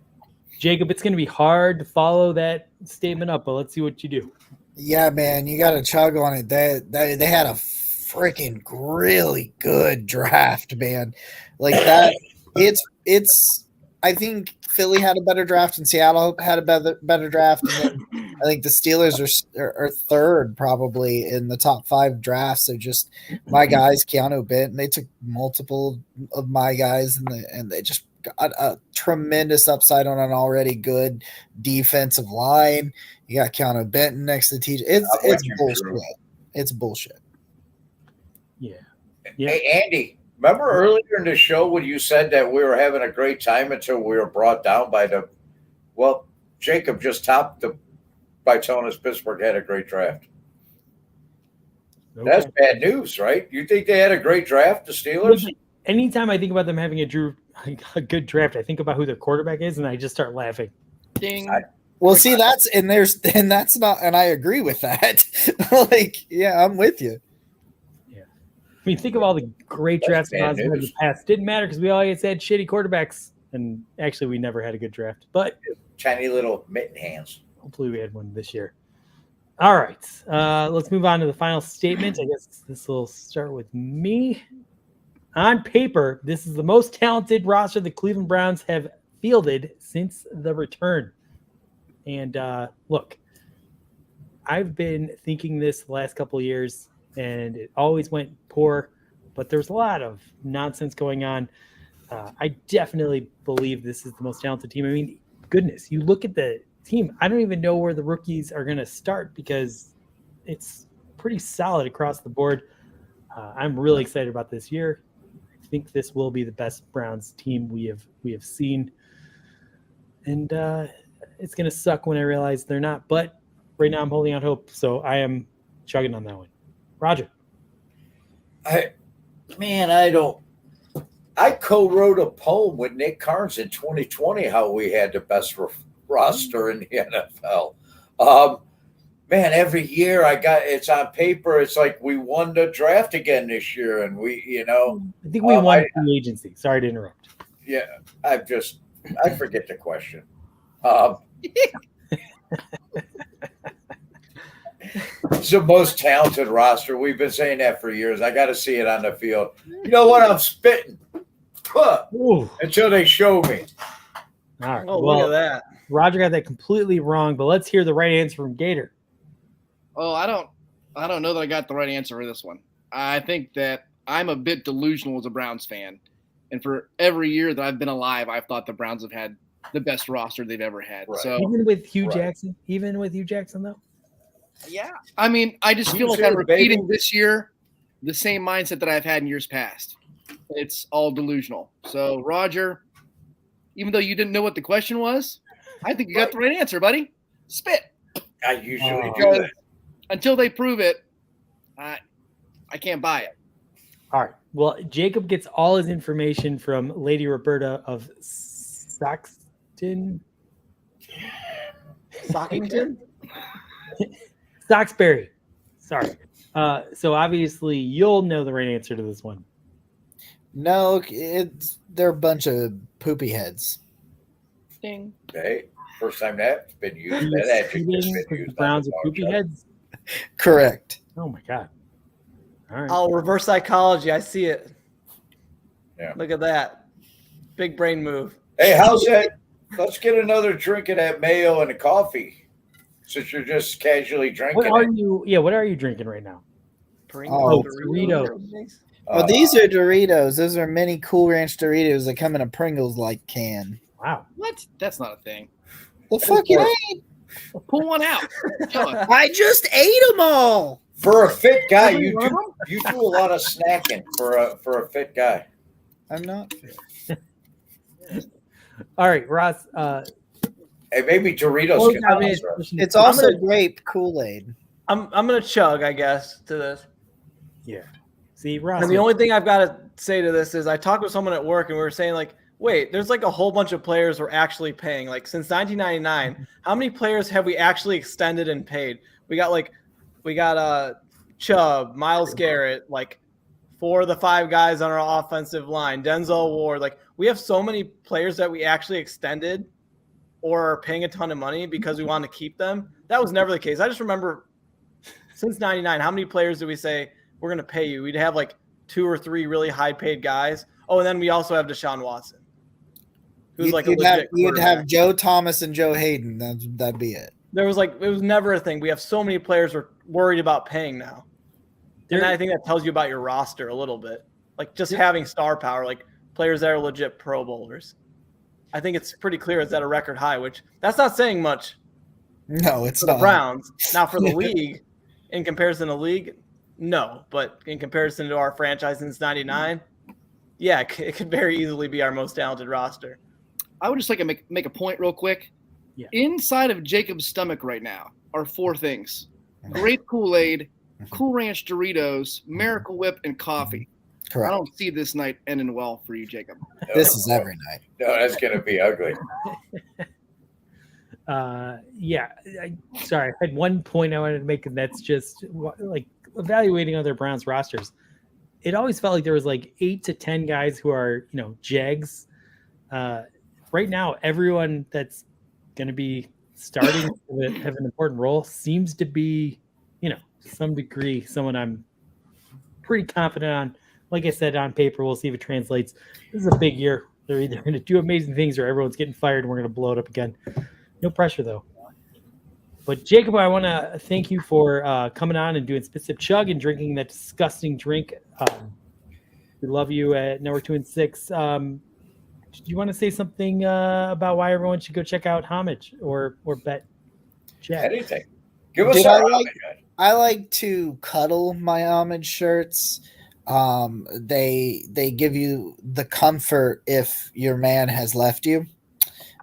Jacob, it's going to be hard to follow that statement up, but let's see what you do. Yeah, man, you got to chug on it. They had a freaking really good draft, man. Like that. It's. I think Philly had a better draft and Seattle had a better draft. And then I think the Steelers are third probably in the top 5 drafts. So just my guys, Keanu Benton, they took multiple of my guys and they just got a tremendous upside on an already good defensive line. You got Keanu Benton next to TJ. It's bullshit. It's bullshit. Yeah. Hey, Andy, remember earlier in the show when you said that we were having a great time until we were brought down by Jacob just topped by telling us Pittsburgh had a great draft. Okay. That's bad news, right? You think they had a great draft, the Steelers? Anytime I think about them having a good draft, I think about who their quarterback is, and I just start laughing. Ding. Well, see, that's not, and I agree with that. Like, yeah, I'm with you. I mean, think of all the great drafts in the past. Didn't matter because we always had shitty quarterbacks, and actually, we never had a good draft. But tiny little mitten hands. Hopefully, we had one this year. All right, let's move on to the final statement. I guess this will start with me. On paper, this is the most talented roster the Cleveland Browns have fielded since the return. And look, I've been thinking this the last couple of years, and it always went poor, but there's a lot of nonsense going on. I definitely believe this is the most talented team. I mean, goodness, you look at the team, I don't even know where the rookies are going to start because it's pretty solid across the board. I'm really excited about this year. I think this will be the best Browns team we have seen. And it's going to suck when I realize they're not, but right now I'm holding out hope. So I am chugging on that one. Roger. I co-wrote a poem with Nick Carnes in 2020 how we had the best roster in the NFL. Man, every year it's on paper. It's like we won the draft again this year, and I think we won the agency. Sorry to interrupt. Yeah, I forget the question. It's the most talented roster. We've been saying that for years. I got to see it on the field. You know what? I'm spitting until they show me. All right. Oh, look at that. Roger got that completely wrong, but let's hear the right answer from Gator. Oh, I don't know that I got the right answer for this one. I think that I'm a bit delusional as a Browns fan. And for every year that I've been alive, I've thought the Browns have had the best roster they've ever had. Right. So even with Hugh Jackson, though? Yeah. I mean, I just feel like I'm repeating this year the same mindset that I've had in years past. It's all delusional. So, Roger, even though you didn't know what the question was, I think you got the right answer, buddy. Spit. I usually do that. Until they prove it, I can't buy it. All right. Well, Jacob gets all his information from Lady Roberta of Stockton. Sockington? Stocksbury. Sorry. So obviously you'll know the right answer to this one. No, they're a bunch of poopy heads. Ding. Okay. First time that's been used. That adjective's been The used. Browns are poopy heads. Correct. Oh my God. All right. Oh, reverse psychology. I see it. Yeah. Look at that. Big brain move. Hey, how's that? Let's get another drink of that mayo and the coffee. Since you're just casually drinking. What are you drinking right now? Oh, Doritos. Oh, these are Doritos. Those are mini Cool Ranch Doritos that come in a Pringles-like can. Wow. What? That's not a thing. Well, fuck it ain't. Pull one out. I just ate them all. For a fit guy, you do a lot of snacking for a fit guy. I'm not. All right, Ross. Hey, maybe Doritos can help us, Ross. It's also grape Kool-Aid. I'm gonna chug, I guess, to this. Yeah. See, Ross. And the only thing I've got to say to this is I talked with someone at work and we were saying like, wait, there's like a whole bunch of players we're actually paying. Like since 1999, how many players have we actually extended and paid? We got Chubb, Myles Garrett, like for the 5 guys on our offensive line, Denzel Ward. Like, we have so many players that we actually extended or are paying a ton of money because we want to keep them. That was never the case. I just remember since 99, how many players did we say we're going to pay you? We'd have like 2 or 3 really high paid guys. Oh, and then we also have Deshaun Watson, who's like a legit you'd have quarterback. Joe Thomas and Joe Hayden. That'd be it. There was it was never a thing. We have so many players we're worried about paying now. And I think that tells you about your roster a little bit. Like, just having star power, like players that are legit Pro Bowlers. I think it's pretty clear it's at a record high, which that's not saying much. No, it's for not. The Browns. Now for the league, in comparison to league, no. But in comparison to our franchise since 99, yeah, it could very easily be our most talented roster. I would just like to make a point real quick. Yeah. Inside of Jacob's stomach right now are 4 things: grape Kool-Aid, Cool Ranch Doritos, Miracle Whip, and coffee. Correct. I don't see this night ending well for you, Jacob. This is every night. No, that's going to be ugly. Sorry, I had one point I wanted to make, and that's just like evaluating other Browns rosters. It always felt like there was like 8 to 10 guys who are, Jags. Right now, everyone that's going to be starting to have an important role seems to be, to some degree, someone I'm pretty confident on. Like I said, on paper, we'll see if it translates. This is a big year. They're either going to do amazing things or everyone's getting fired and we're going to blow it up again. No pressure, though. But, Jacob, I want to thank you for coming on and doing Spit Chug and drinking that disgusting drink. We love you at Network 2 and 6. Do you want to say something about why everyone should go check out Homage or Bet Jack? Anything. Give us our homage. I like to cuddle my homage shirts. They give you the comfort if your man has left you,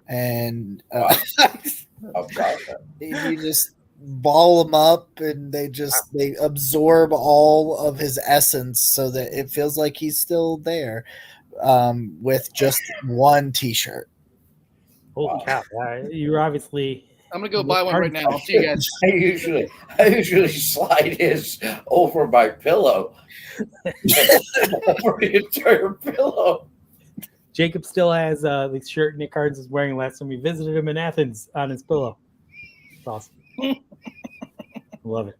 and you just ball them up, and they absorb all of his essence, so that it feels like he's still there, with just one T-shirt. Holy cow! You're obviously. I'm gonna go buy one right now. I'll see you guys. I usually slide his over my pillow. Over the entire pillow. Jacob still has the shirt Nick Carnes was wearing last time we visited him in Athens on his pillow. It's awesome. Love it.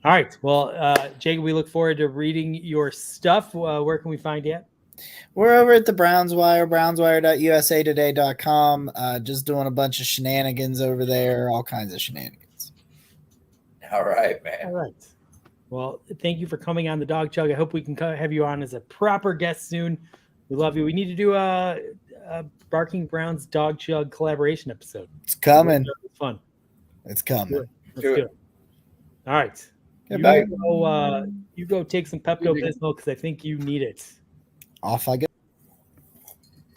All right. Well, Jacob, we look forward to reading your stuff. Where can we find you at? We're over at the Brownswire, brownswire.usatoday.com. Just doing a bunch of shenanigans over there, all kinds of shenanigans. All right, man. All right. Well, thank you for coming on the Dog Chug. I hope we can have you on as a proper guest soon. We love you. We need to do a Barking Browns Dog Chug collaboration episode. It's coming. It's fun. It's coming. Let's do it. All right. You go take some Pepto-Bismol because I think you need it. Off I go.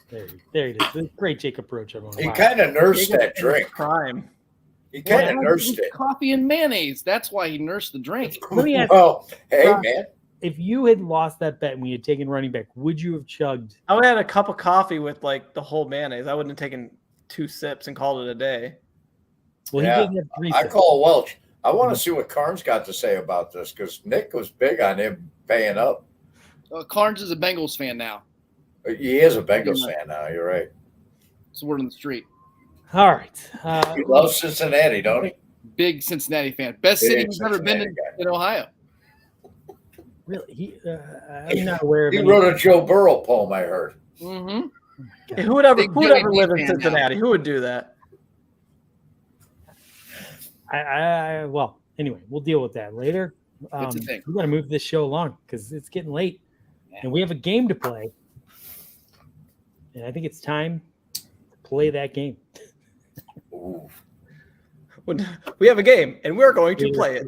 There it is. Great Jacob Roach, everyone. He kind of nursed that drink. Crime. He kind of nursed it. Coffee and mayonnaise. That's why he nursed the drink. Let me ask hey, man. If you had lost that bet and we had taken running back, would you have chugged? I would have had a cup of coffee with like the whole mayonnaise. I wouldn't have taken 2 sips and called it a day. Well, he did have 3 I sips. call Welch. I want to see what Carnes got to say about this because Nick was big on him paying up. Carnes is a Bengals fan now. He is a Bengals fan now. You're right. It's the word on the street. All right. He loves Cincinnati, don't he? Big Cincinnati fan. Best city he's ever been in Ohio. Really? I'm not aware of He any. wrote a Joe Burrow poem, I heard. Mm-hmm. Hey, who would ever Big live in fan Cincinnati? Who would do that? Well, anyway, we'll deal with that later. It's a thing. We got to move this show along because it's getting late, and we have a game to play. And I think it's time to play that game. Ooh. We have a game, and we're going to play it.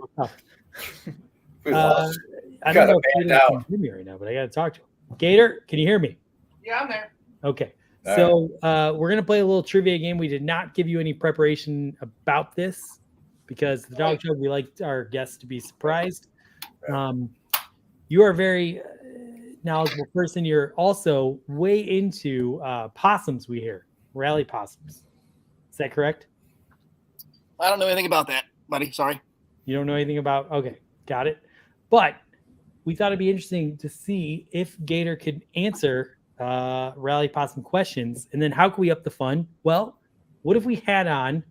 We lost. I don't Gotta know if man Gator down. can hear me right now, but I got to talk to him. Gator, can you hear me? Yeah, I'm there. Okay. All So we're going to play a little trivia game. We did not give you any preparation about this because the Dog Chug, we like our guests to be surprised. You are a very knowledgeable person. You're also way into possums, we hear. Rally possums. Is that correct? I don't know anything about that, buddy. Sorry. You don't know anything about? Okay, got it. But we thought it'd be interesting to see if Gator could answer Rally Possum questions. And then how can we up the fun? Well, what if we had on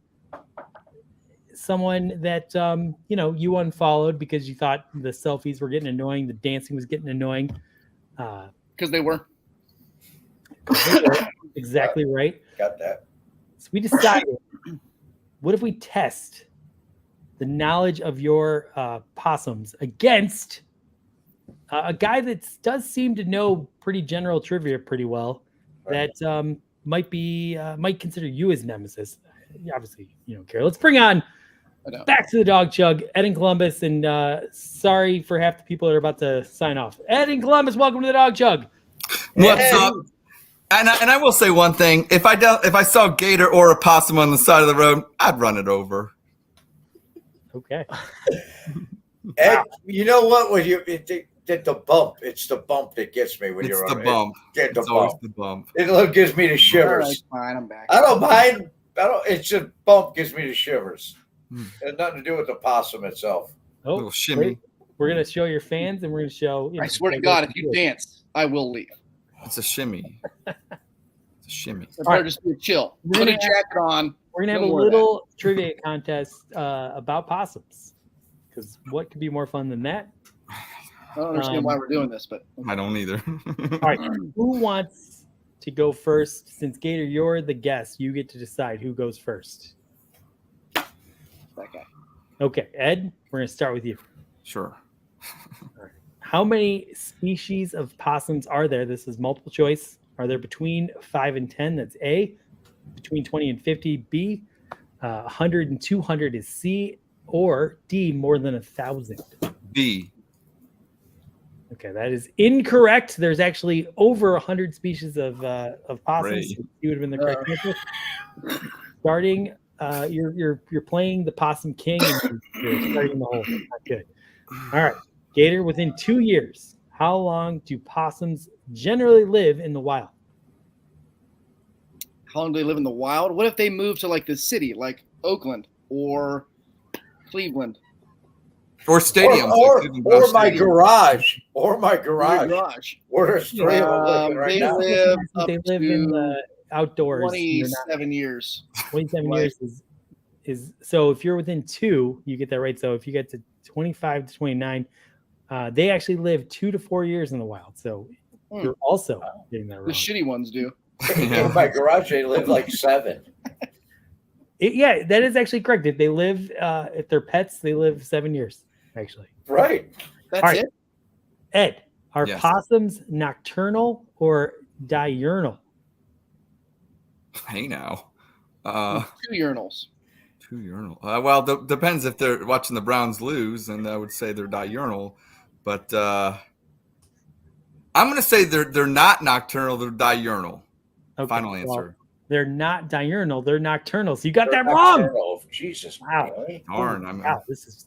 someone that, you unfollowed because you thought the selfies were getting annoying, the dancing was getting annoying? Because they were. Exactly right. Got that. So we decided, what if we test the knowledge of your possums against a guy that does seem to know pretty general trivia pretty well, that might consider you his nemesis. Obviously, you don't care. Let's bring on back to the Dog Chug, Ed in Columbus, and sorry for half the people that are about to sign off. Ed in Columbus, welcome to the Dog Chug. What's up? And I will say one thing: if I saw Gator or a possum on the side of the road, I'd run it over. Okay. Ed, you know what? When you did the bump, it's the bump that gets me when It's you're the on bump. Get the It's always bump. the bump. It gives me the All right, shivers. fine, I'm back. I don't mind. It's just bump gives me the shivers. Hmm. It has nothing to do with the possum itself. Oh, Little shimmy. great. We're gonna show your fans, and we're gonna show. I swear to God, if you dance, I will leave. It's a shimmy. It's a shimmy. I better just be chill. We're Put a gonna jacket on. We're gonna have No a more of that. little trivia contest about possums, because what could be more fun than that? I don't understand why we're doing this, but I don't either. All right, who wants to go first? Since Gator, you're the guest, you get to decide who goes first. that guy. Okay, Ed, we're gonna start with you. Sure. How many species of possums are there? This is multiple choice. Are there between 5 and 10? That's A. Between 20 and 50, B. 100 and 200 is C. Or D, more than 1,000. B. Okay, that is incorrect. There's actually over 100 species of possums. Great. So you would have been the correct answer. Starting, you're playing the Possum King, and you're starting the hole. Not good. All right, Gator. Within 2 years, how long do possums generally live in the wild? How long do they live in the wild? What if they move to like the city, like Oakland or Cleveland? Or stadiums. Or my garage. Or my Your garage. garage. Where there's three of them living right They now. live up They live in to the outdoors. You're not- 27 years. 27 Like- years is so. If you're within 2, you get that right. So if you get to 25 to 29, they actually live 2 to 4 years in the wild. So you're also getting that The wrong. shitty ones do. In my garage, they live like 7. Yeah, that is actually correct. If they live, if they're pets, they live 7 years. Actually, Right. That's All right. it. Ed, are Yes. possums nocturnal or diurnal? Hey now. 2 urinals. 2 urinal. Well, depends if they're watching the Browns lose, and I would say they're diurnal. But I'm going to say they're not nocturnal. They're diurnal. Okay, Final well, answer. they're not diurnal. They're nocturnal. So you got They're that wrong. nocturnal. Jesus. Wow. really? Darn. Wow, this is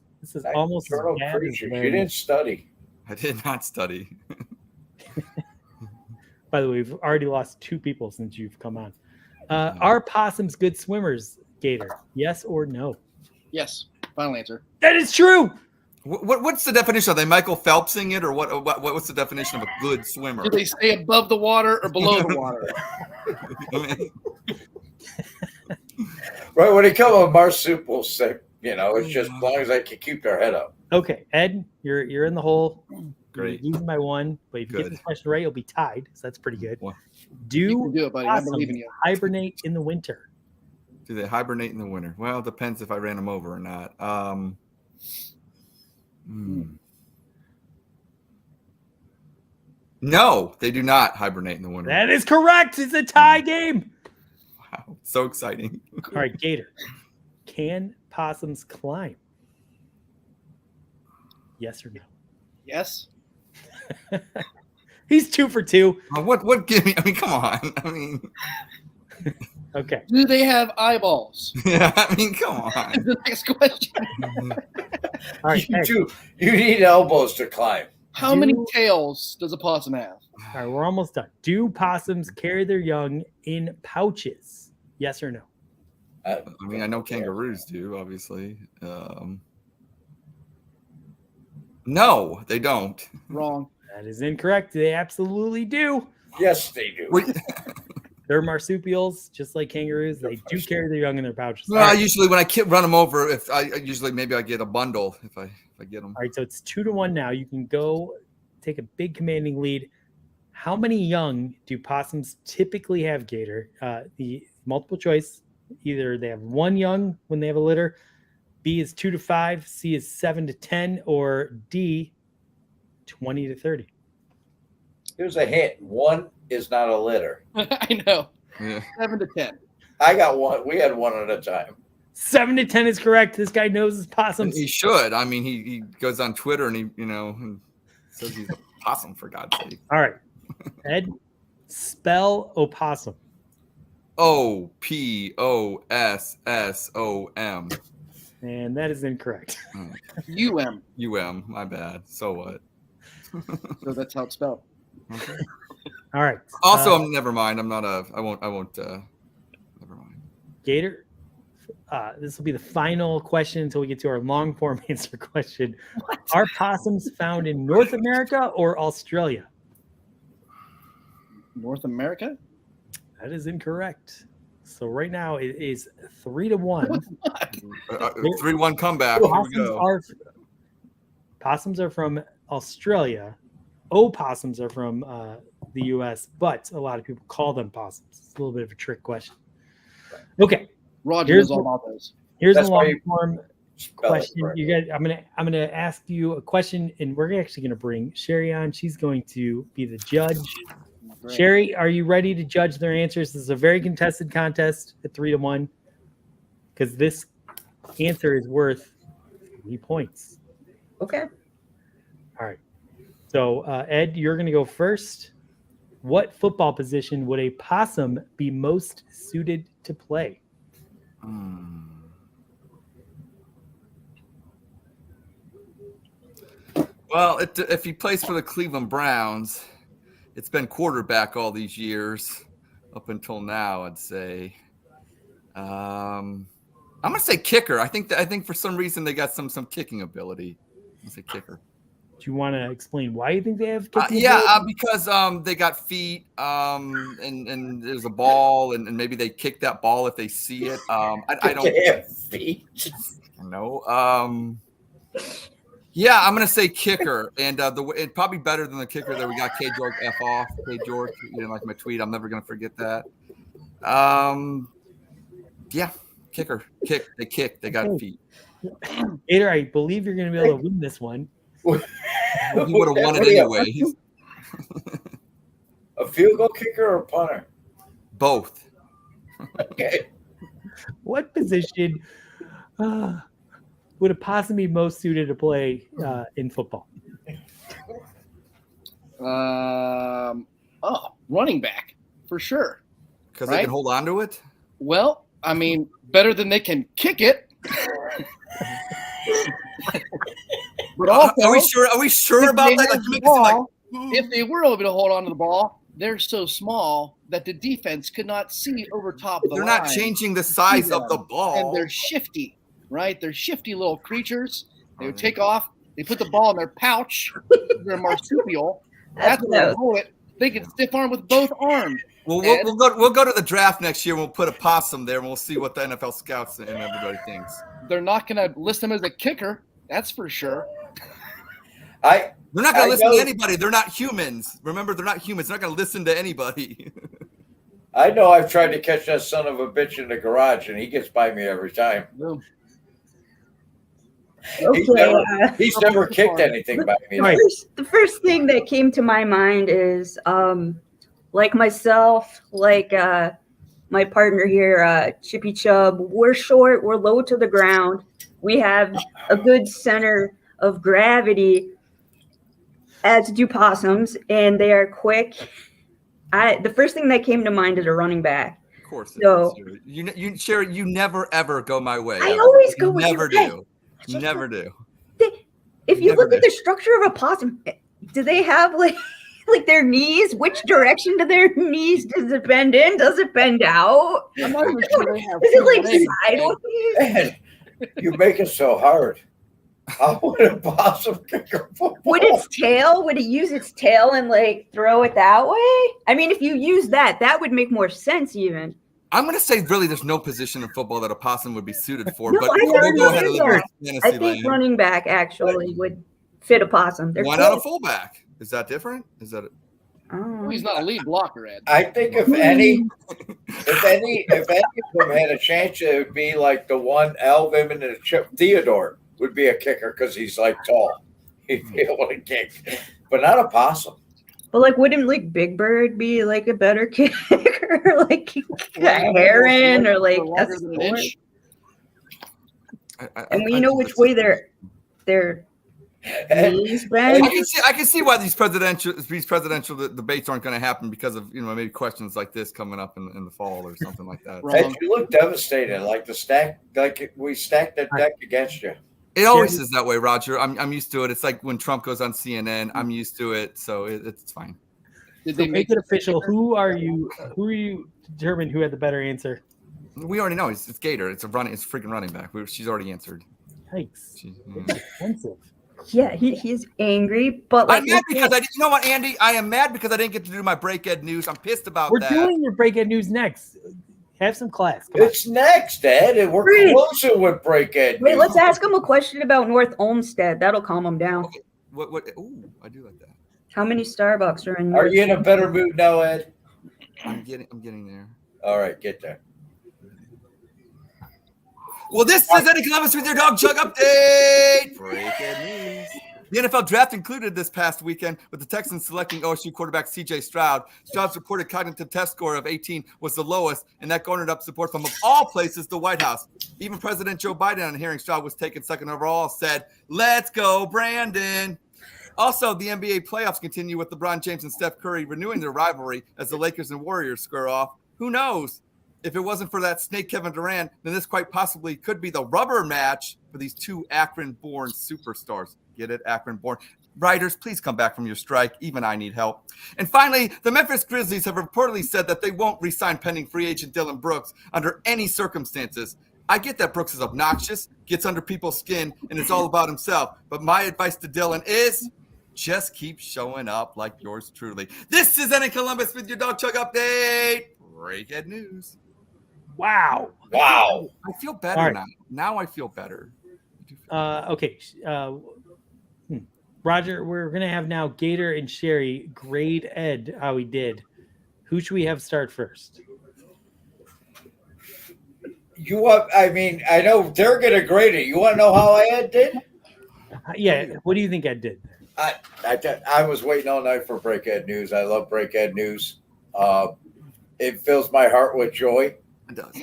almost as Nocturnal bad as creatures. You Larry. didn't study. I did not study. By the way, we've already lost 2 people since you've come on. Are possums good swimmers, Gator? Yes or no? Yes. Final answer. That is true. What's the definition? Are they Michael Phelpsing it, or what's the definition of a good swimmer? Do they stay above the water or below the water? I mean, Right. When they come on marsupials, it's just as long as they can keep their head up. Okay, Ed, you're in the hole. Great. You're losing by 1, but if you get Good. this question right, you'll be tied. So that's pretty good. Well, You Do can do it, buddy. I believe in possums you. hibernate in the winter? do they hibernate in the winter? Well, it depends if I ran them over or not. No, they do not hibernate in the winter. That is correct. It's a tie game. Wow, so exciting. All right, Gator. Can possums climb? Yes or no? Yes. He's 2 for 2. What give me? I mean, come on. I mean, Okay. Do they have eyeballs? yeah, I mean, come on. Is the next question. All right. Ed. You need elbows to climb. How many tails does a possum have? All right, we're almost done. Do possums carry their young in pouches? Yes or no? I mean, I know kangaroos do, obviously. No, they don't. Wrong. That is incorrect. They absolutely do. Yes, they do. They're marsupials, just like kangaroos. They do carry their young in their pouches. Well, All right. usually when I run them over, if I usually maybe I get a bundle if I get them. All right, so it's 2-1 now. You can go take a big commanding lead. How many young do possums typically have, Gator? The multiple choice, either they have 1 young when they have a litter, B is 2 to 5, C is 7 to 10, or D 20 to 30. Here's a hint. 1 is not a litter. I know. Yeah. 7 to 10. I got 1. We had 1 at a time. 7 to 10 is correct. This guy knows his possums. He should. I mean, he goes on Twitter and he says he's a possum, for God's sake. All right, Ed, spell opossum. OPOSSOM. And that is incorrect. UM. My bad. So what? So that's how it's spelled. Okay. All right. Also, never mind. I won't. Never mind. Gator, this will be the final question until we get to our long form answer question. What? Are possums found in North America or Australia? North America? That is incorrect. So right now it is 3-1. 3-1 comeback. Here we go. Possums are from Australia. Opossums are from the U.S., but a lot of people call them possums. It's a little bit of a trick question. Okay. Roger knows all about those. Here's That's the why long you form spell it question. correctly. You guys, I'm gonna ask you a question, and we're actually gonna bring Sherry on. She's going to be the judge. Great. Sherry, are you ready to judge their answers? This is a very contested contest at 3-1, because this answer is worth 3 points. Okay. All right. So Ed, you're gonna go first. What football position would a possum be most suited to play? Well, if he plays for the Cleveland Browns, it's been quarterback all these years up until now. I'd say. I'm gonna say kicker. I think for some reason they got some kicking ability. I'm gonna say kicker. Do you want to explain why you think they have kicking ability? Because they got feet, and there's a ball, and maybe they kick that ball if they see it. I don't They have feet. know. Yeah, I'm gonna say kicker, and and probably better than the kicker that we got. K George F off. K George, you didn't like my tweet. I'm never gonna forget that. Yeah, kicker, kick. They kick. They got feet. Gator, I believe you're going to be able to win this one. He would have won it anyway. A field goal kicker or a punter? Both. Okay. What position would a possum be most suited to play in football? Running back for sure. Because they can hold on to it. Well, I mean, better than they can kick it. But also, are we sure about that? If they were able to hold on to the ball, they're so small that the defense could not see over top of the line. They're not changing the size of the ball. And they're shifty, right? They're shifty little creatures. They would take off. They put the ball in their pouch. They're a marsupial. That's where they hold it. They can stiff arm with both arms. Well, we'll go to the draft next year and we'll put a possum there and we'll see what the NFL scouts and everybody thinks. They're not going to list him as a kicker. That's for sure. They're not going to listen to anybody. They're not humans. Remember, they're not humans. They're not going to listen to anybody. I know I've tried to catch that son of a bitch in the garage, and he gets by me every time. Okay, he's never kicked anything by me. The first thing that came to my mind is, like myself, like my partner here, Chippy Chub, we're short, we're low to the ground. We have a good center of gravity, as do possums, and they are quick. The first thing that came to mind is a running back. Of course. So you Sherry, you never ever go my way. I always go with never your do. You never do. If you look at the structure of a possum, do they have like their knees? Which direction do their knees? Does it bend in? Does it bend out? I'm not even sure they have Is it like sideways? Man, you make it so hard. How would a possum kick a football? Would it use its tail and like throw it that way? I mean, if you use that, that would make more sense even. I'm going to say really there's no position in football that a possum would be suited for, No, but I we'll go ahead and agree. live in I fantasy think land. running back actually would fit a possum. Why not a fullback? Is that different? Is that Well, he's not a lead blocker, Ed. I think if any of them had a chance, it would be like the one Alvin and the Chip Theodore would be a kicker because he's like tall. He'd be able to kick, but not a possum. But like, wouldn't like Big Bird be like a better kicker, like a heron or like a stork? And we know which way their knees bend. I can see why these presidential debates aren't going to happen because of maybe questions like this coming up in the fall or something like that. And you look devastated, like we stacked that deck against you. It always is that way, Roger. I'm used to it. It's like when Trump goes on CNN. I'm used to it, so it's fine. Did they make it official? Who are you determined who had the better answer? We already know it's Gator. It's freaking running back. She's already answered. Yikes! It's expensive. Yeah, he's angry, but like, I'm mad because you know what, Andy? I am mad because I didn't get to do my Break Ed news. I'm pissed about that. We're doing your Break Ed news next. Have some class. It's next, Ed, and we're closer with Break Ed. Wait, let's ask him a question about North Olmsted. That'll calm him down. Okay. What? Ooh, I do like that. How many Starbucks are in? Are you in a better mood now, Ed? I'm getting there. All right, get there. Well, this is Eddie Columbus with your Dog Chug update. Break Ed news. The NFL draft included this past weekend with the Texans selecting OSU quarterback C.J. Stroud. Stroud's reported cognitive test score of 18 was the lowest, and that garnered up support from, of all places, the White House. Even President Joe Biden, on hearing Stroud was taken second overall, said, "Let's go, Brandon." Also, the NBA playoffs continue with LeBron James and Steph Curry renewing their rivalry as the Lakers and Warriors square off. Who knows? If it wasn't for that snake Kevin Durant, then this quite possibly could be the rubber match for these two Akron-born superstars. Get it? Akron-born. Writers, please come back from your strike. Even I need help. And finally, the Memphis Grizzlies have reportedly said that they won't re-sign pending free agent Dylan Brooks under any circumstances. I get that Brooks is obnoxious, gets under people's skin, and it's all about himself. But my advice to Dylan is just keep showing up like yours truly. This is Eddie Columbus with your Dog Chug update. Break Ed news. Wow. I feel better now. Now I feel better. Okay. Roger, we're going to have now Gator and Sherry grade Ed how he did. Who should we have start first? I know they're going to grade it. You want to know how Ed did? Yeah. What do you think Ed did? I was waiting all night for Break Ed news. I love Break Ed news. It fills my heart with joy. It does.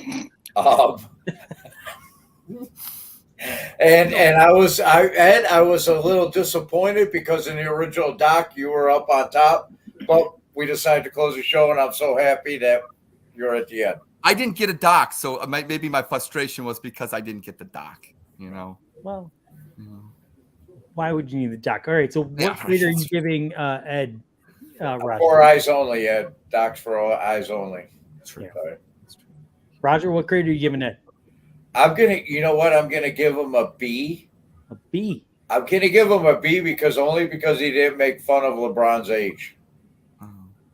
And I was a little disappointed because in the original doc you were up on top, but we decided to close the show, and I'm so happy that you're at the end. I didn't get a doc, so maybe my frustration was because I didn't get the doc. Well, why would you need the doc? All right, so what grade are you giving Ed? Roger? For eyes only, Ed. Docs for eyes only. True. Yeah. Roger, what grade are you giving Ed? I'm gonna give him a B. A B. I'm gonna give him a B because he didn't make fun of LeBron's age. All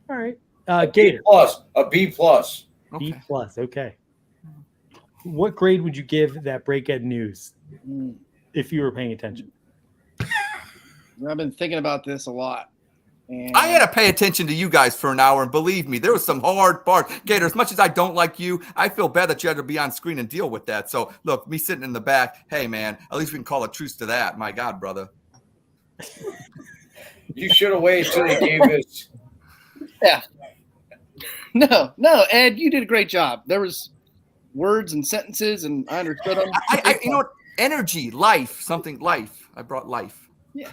right, Gator. A B plus. B plus. Okay. What grade would you give that Break Ed news if you were paying attention? I've been thinking about this a lot. And I had to pay attention to you guys for an hour, and believe me, there was some hard parts. Gator, as much as I don't like you, I feel bad that you had to be on screen and deal with that. So, look, me sitting in the back, hey, man, at least we can call a truce to that. My God, brother. You should have waited till he gave his. Yeah. No, Ed, you did a great job. There was words and sentences, and I understood them. You know what? Energy, life, something life. I brought life. Yeah.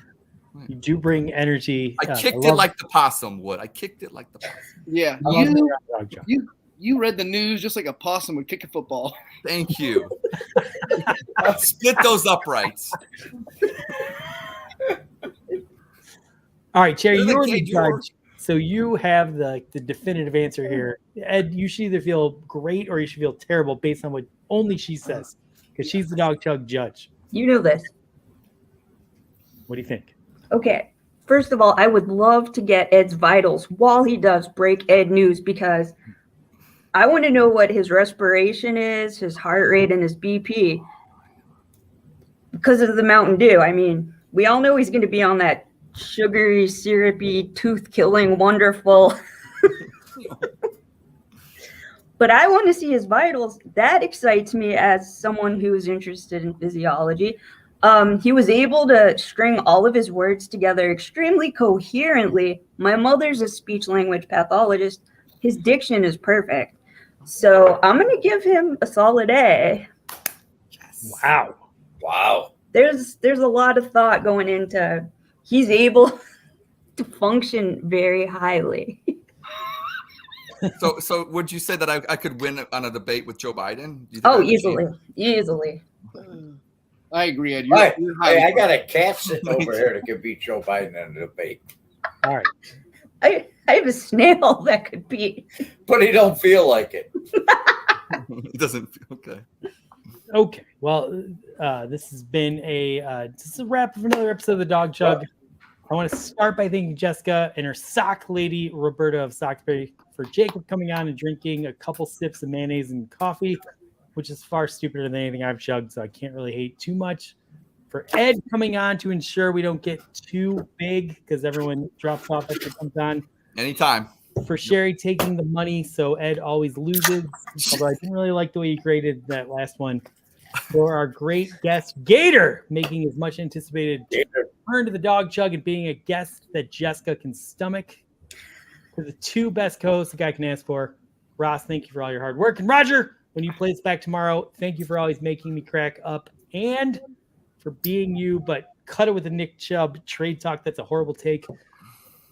You do bring energy. I kicked it like the possum would. Yeah. You read the news just like a possum would kick a football. Thank you. Split those uprights. All right, Cherry, you're the judge, so you have the definitive answer here. Ed, you should either feel great or you should feel terrible based on what only she says, because she's the Dog Chug judge. You know this. What do you think? Okay. First of all, I would love to get Ed's vitals while he does break Ed news, because I want to know what his respiration is, his heart rate, and his BP because of the Mountain Dew. I mean, we all know he's going to be on that sugary, syrupy, tooth-killing, wonderful. But I want to see his vitals. That excites me as someone who is interested in physiology. He was able to string all of his words together extremely coherently. My mother's a speech language pathologist. His diction is perfect. So I'm going to give him a solid A. Wow. Wow. There's a lot of thought going into he's able to function very highly. So would you say that I could win on a debate with Joe Biden? Do you think Oh, I could easily. I agree, Ed. Right. You're Hey, highly I got a cat sitting over here that could beat Joe Biden in a debate, All right. I have a snail that could be. but he don't feel like it. It doesn't. Okay. Okay. Well, this has been this is a wrap of another episode of the Dog Chug. I want to start by thanking Jessica and her sock lady, Roberta of Socksbury, for Jacob coming on and drinking a couple sips of mayonnaise and coffee, which is far stupider than anything I've chugged, so I can't really hate too much. For Ed coming on to ensure we don't get too big because everyone drops off after it comes on. Anytime. For Sherry taking the money so Ed always loses, although I didn't really like the way you graded that last one. For our great guest, Gator, making his much anticipated return to the Dog Chug and being a guest that Jessica can stomach. For the two best co-hosts a guy can ask for, Ross, thank you for all your hard work. And Roger, when you play this back tomorrow, thank you for always making me crack up and for being you, but cut it with a Nick Chubb trade talk. That's a horrible take.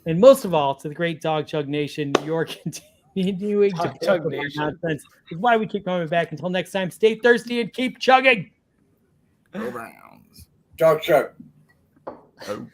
And most of all, to the great Dog Chug Nation, you're continuing to Chug put up Nation. nonsense. Is why we keep coming back. Until next time, stay thirsty and keep chugging. Go Browns. Chug, chug. Oh.